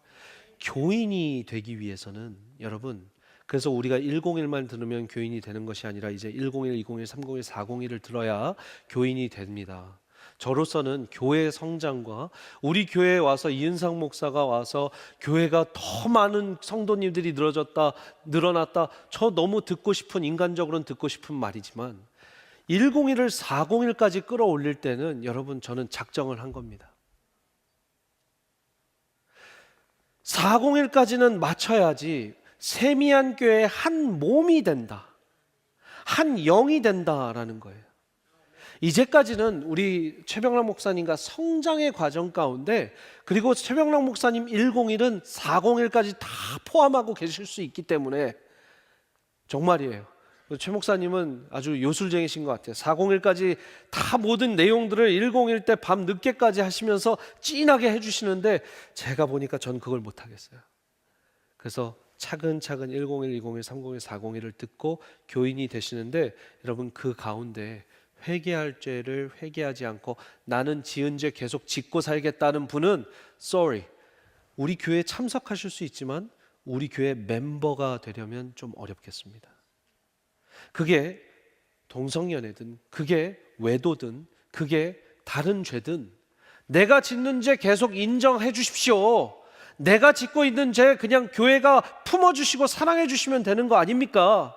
교인이 되기 위해서는 여러분, 그래서 우리가 101만 들으면 교인이 되는 것이 아니라 이제 101, 201, 301, 401을 들어야 교인이 됩니다. 저로서는 교회 성장과 우리 교회에 와서 이은상 목사가 와서 교회가 더 많은 성도님들이 늘어났다. 저 너무 듣고 싶은, 인간적으로는 듣고 싶은 말이지만 101을 401까지 끌어올릴 때는 여러분, 저는 작정을 한 겁니다. 401까지는 맞춰야지 세미한 교회의 한 몸이 된다, 한 영이 된다라는 거예요. 이제까지는 우리 최병락 목사님과 성장의 과정 가운데, 그리고 최병락 목사님 101은 401까지 다 포함하고 계실 수 있기 때문에 정말이에요. 최 목사님은 아주 요술쟁이신 것 같아요. 401까지 다 모든 내용들을 101 때 밤 늦게까지 하시면서 찐하게 해주시는데 제가 보니까 전 그걸 못하겠어요. 그래서 차근차근 101, 201, 301, 401을 듣고 교인이 되시는데, 여러분 그 가운데 회개할 죄를 회개하지 않고 나는 지은 죄 계속 짓고 살겠다는 분은 sorry, 우리 교회에 참석하실 수 있지만 우리 교회 멤버가 되려면 좀 어렵겠습니다. 그게 동성연애든 그게 외도든 그게 다른 죄든 내가 짓는 죄 계속 인정해 주십시오. 내가 짓고 있는 죄 그냥 교회가 품어주시고 사랑해 주시면 되는 거 아닙니까?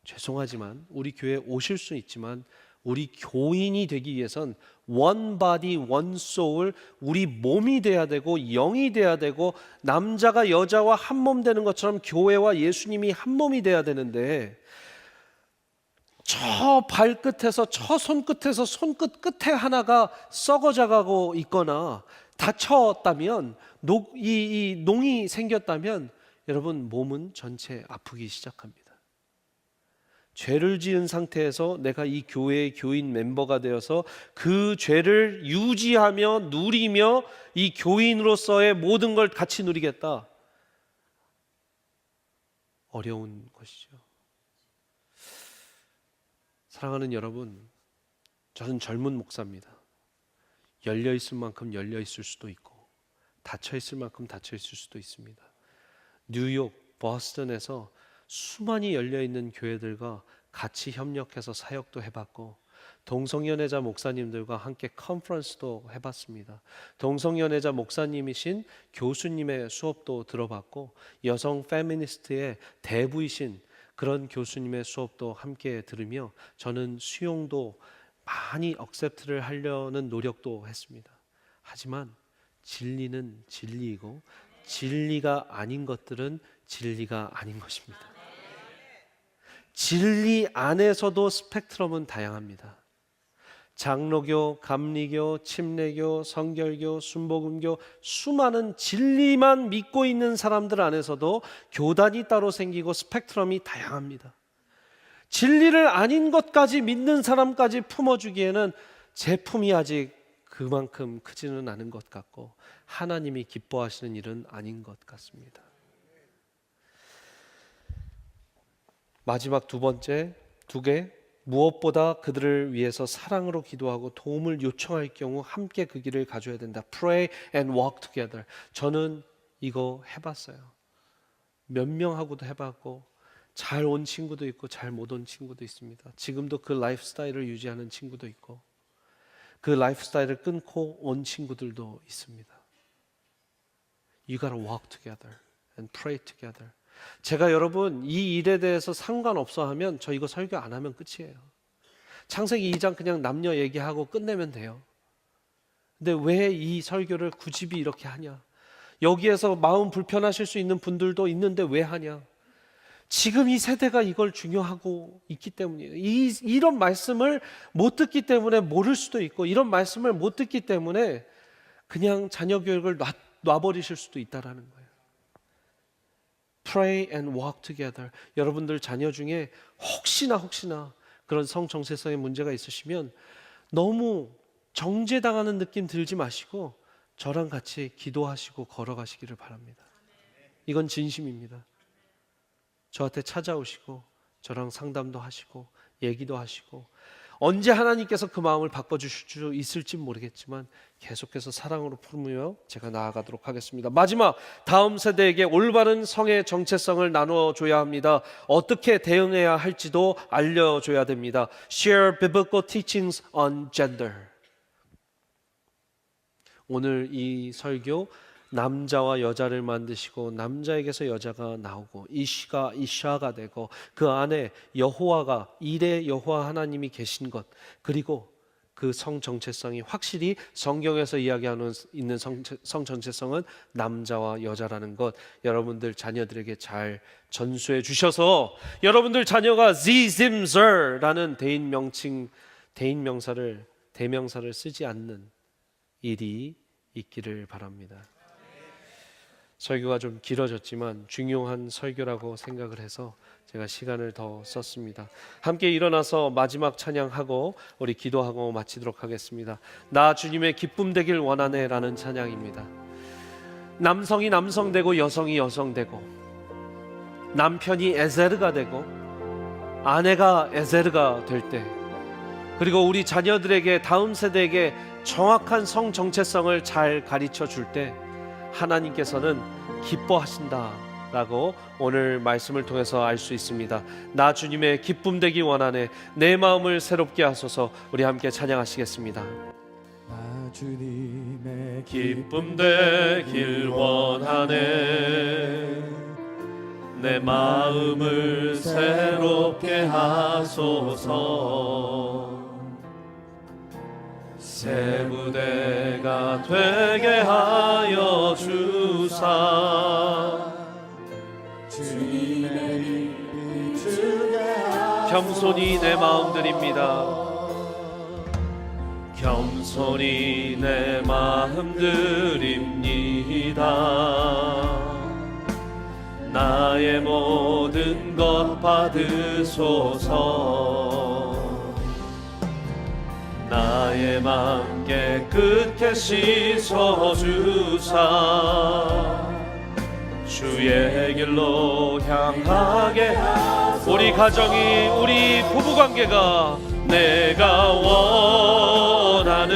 죄송하지만 우리 교회에 오실 수 있지만 우리 교인이 되기 위해선 one body, one soul, 우리 몸이 돼야 되고 영이 돼야 되고, 남자가 여자와 한 몸 되는 것처럼 교회와 예수님이 한 몸이 돼야 되는데, 저 발끝에서 저 손끝에서 손끝 끝에 하나가 썩어져 가고 있거나 다쳤다면, 이 농이 생겼다면 여러분 몸은 전체 아프기 시작합니다. 죄를 지은 상태에서 내가 이 교회의 교인 멤버가 되어서 그 죄를 유지하며 누리며 이 교인으로서의 모든 걸 같이 누리겠다, 어려운 것이죠. 사랑하는 여러분, 저는 젊은 목사입니다. 열려 있을 만큼 열려 있을 수도 있고 닫혀 있을 만큼 닫혀 있을 수도 있습니다. 뉴욕, 보스턴에서 수많이 열려 있는 교회들과 같이 협력해서 사역도 해봤고, 동성연애자 목사님들과 함께 컨퍼런스도 해봤습니다. 동성연애자 목사님이신 교수님의 수업도 들어봤고, 여성 페미니스트의 대부이신 그런 교수님의 수업도 함께 들으며 저는 수용도 많이 억셉트를 하려는 노력도 했습니다. 하지만 진리는 진리이고 진리가 아닌 것들은 진리가 아닌 것입니다. 진리 안에서도 스펙트럼은 다양합니다. 장로교, 감리교, 침례교, 성결교, 순복음교, 수많은 진리만 믿고 있는 사람들 안에서도 교단이 따로 생기고 스펙트럼이 다양합니다. 진리를 아닌 것까지 믿는 사람까지 품어주기에는 제품이 아직 그만큼 크지는 않은 것 같고 하나님이 기뻐하시는 일은 아닌 것 같습니다. 마지막 두 번째, 무엇보다 그들을 위해서 사랑으로 기도하고 도움을 요청할 경우 함께 그 길을 가져야 된다. Pray and walk together. 저는 이거 해봤어요. 몇 명하고도 해봤고 잘 온 친구도 있고 잘 못 온 친구도 있습니다. 지금도 그 라이프 스타일을 유지하는 친구도 있고 그 라이프 스타일을 끊고 온 친구들도 있습니다. You gotta walk together and pray together. 제가 여러분 이 일에 대해서 상관없어 하면 저 이거 설교 안 하면 끝이에요. 창세기 2장 그냥 남녀 얘기하고 끝내면 돼요. 근데 왜 이 설교를 굳이 이렇게 하냐? 여기에서 마음 불편하실 수 있는 분들도 있는데 왜 하냐? 지금 이 세대가 이걸 중요하고 있기 때문이에요. 이런 말씀을 못 듣기 때문에 모를 수도 있고, 이런 말씀을 못 듣기 때문에 그냥 자녀 교육을 놔버리실 수도 있다라는 거예요. Pray and walk together. 여러분들 자녀 중에 혹시나 그런 성정체성의 문제가 있으시면 너무 정죄당하는 느낌 들지 마시고 저랑 같이 기도하시고 걸어가시기를 바랍니다. 이건 진심입니다. 저한테 찾아오시고 저랑 상담도 하시고 얘기도 하시고 언제 하나님께서 그 마음을 바꿔주실 수 있을지 모르겠지만 계속해서 사랑으로 품으며 제가 나아가도록 하겠습니다. 마지막, 다음 세대에게 올바른 성의 정체성을 나눠줘야 합니다. 어떻게 대응해야 할지도 알려줘야 됩니다. Share biblical teachings on gender. 오늘 이 설교, 남자와 여자를 만드시고 남자에게서 여자가 나오고 이시가 이샤가 되고 그 안에 여호와가 일의 여호와 하나님이 계신 것, 그리고 그 성 정체성이 확실히 성경에서 이야기하는 있는 성 정체성은 남자와 여자라는 것, 여러분들 자녀들에게 잘 전수해 주셔서 여러분들 자녀가 zimzer라는 대명사를 쓰지 않는 일이 있기를 바랍니다. 설교가 좀 길어졌지만 중요한 설교라고 생각을 해서 제가 시간을 더 썼습니다. 함께 일어나서 마지막 찬양하고 우리 기도하고 마치도록 하겠습니다. 나 주님의 기쁨 되길 원하네 라는 찬양입니다. 남성이 남성 되고 여성이 여성 되고 남편이 에제르가 되고 아내가 에제르가 될 때, 그리고 우리 자녀들에게, 다음 세대에게 정확한 성 정체성을 잘 가르쳐 줄 때 하나님께서는 기뻐하신다라고 오늘 말씀을 통해서 알 수 있습니다. 나 주님의 기쁨 되기 원하네, 내 마음을 새롭게 하소서. 우리 함께 찬양하시겠습니다. 나 주님의 기쁨 되길 원하네, 내 마음을 새롭게 하소서. 새 부대가 되게 하여 주사, 주님의 빛 주게 하소서. 겸손히 내 마음 드립니다. 겸손히 내 마음 드립니다. 나의 모든 것 받으소서. 나의 맘 깨끗게 씻어주사, 주의 길로 향하게 하소서. 우리 가정이, 우리 부부관계가 내가 원하는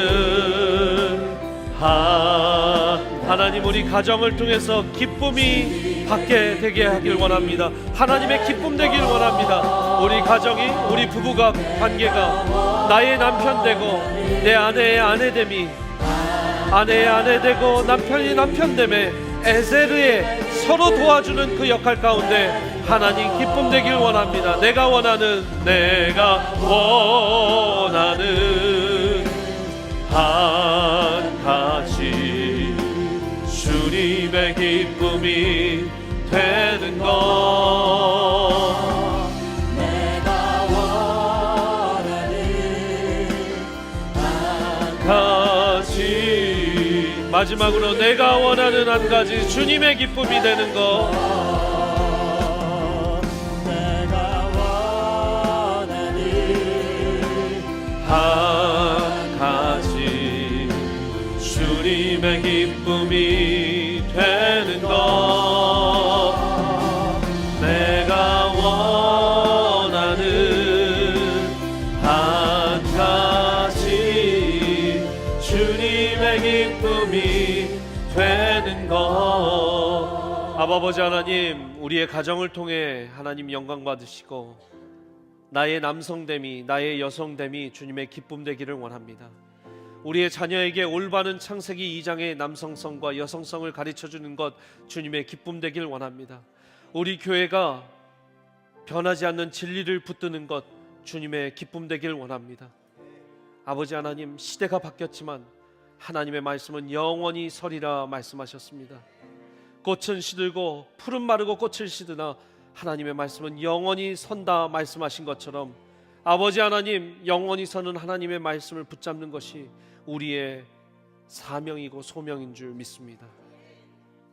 하나님, 우리 가정을 통해서 기쁨이 받게 되게 하길 원합니다. 하나님의 기쁨 되길 원합니다. 우리 가정이, 우리 부부가 관계가 나의 남편 되고 내 아내의 아내됨이 아내의 아내 되고 남편이 남편 됨에 에제르에 서로 도와주는 그 역할 가운데 하나님 기쁨 되길 원합니다. 내가 원하는 한 가지 주님의 기쁨이 되는 것, 내가 원하는 한 가지, 마지막으로 내가 원하는 한 가지 주님의 기쁨이 되는 것, 내가 원하는 한 가지 주님의 기쁨이 되는 것, 내가 원하는 한 가지 주님의 기쁨이 되는 것. 아버지 하나님, 우리의 가정을 통해 하나님 영광 받으시고 나의 남성됨이, 나의 여성됨이 주님의 기쁨 되기를 원합니다. 우리의 자녀에게 올바른 창세기 2장의 남성성과 여성성을 가르쳐주는 것 주님의 기쁨 되길 원합니다. 우리 교회가 변하지 않는 진리를 붙드는 것 주님의 기쁨 되길 원합니다. 아버지 하나님, 시대가 바뀌었지만 하나님의 말씀은 영원히 서리라 말씀하셨습니다. 꽃은 시들고 풀은 마르고 꽃을 시드나 하나님의 말씀은 영원히 선다 말씀하신 것처럼 아버지 하나님, 영원히 서는 하나님의 말씀을 붙잡는 것이 우리의 사명이고 소명인 줄 믿습니다.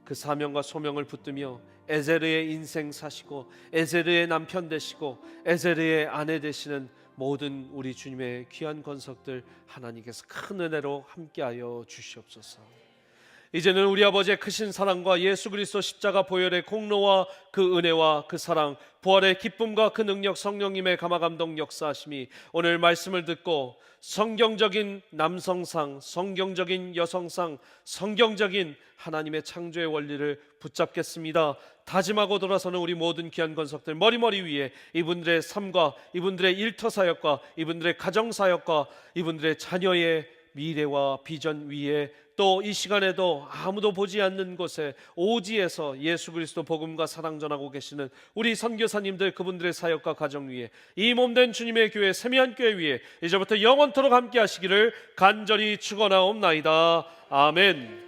그 사명과 소명을 붙들며 에제르의 인생 사시고 에제르의 남편 되시고 에제르의 아내 되시는 모든 우리 주님의 귀한 권속들 하나님께서 큰 은혜로 함께하여 주시옵소서. 이제는 우리 아버지의 크신 사랑과 예수 그리스도 십자가 보혈의 공로와 그 은혜와 그 사랑, 부활의 기쁨과 그 능력, 성령님의 감화감동 역사하심이 오늘 말씀을 듣고 성경적인 남성상, 성경적인 여성상, 성경적인 하나님의 창조의 원리를 붙잡겠습니다. 다짐하고 돌아서는 우리 모든 귀한 권속들 머리머리 위에 이분들의 삶과 이분들의 일터사역과 이분들의 가정사역과 이분들의 자녀의 미래와 비전 위에 또 이 시간에도 아무도 보지 않는 곳에 오지에서 예수 그리스도 복음과 사랑 전하고 계시는 우리 선교사님들 그분들의 사역과 가정 위에 이 몸된 주님의 교회 세미한 교회 위에 이제부터 영원토록 함께 하시기를 간절히 축원하옵나이다. 아멘.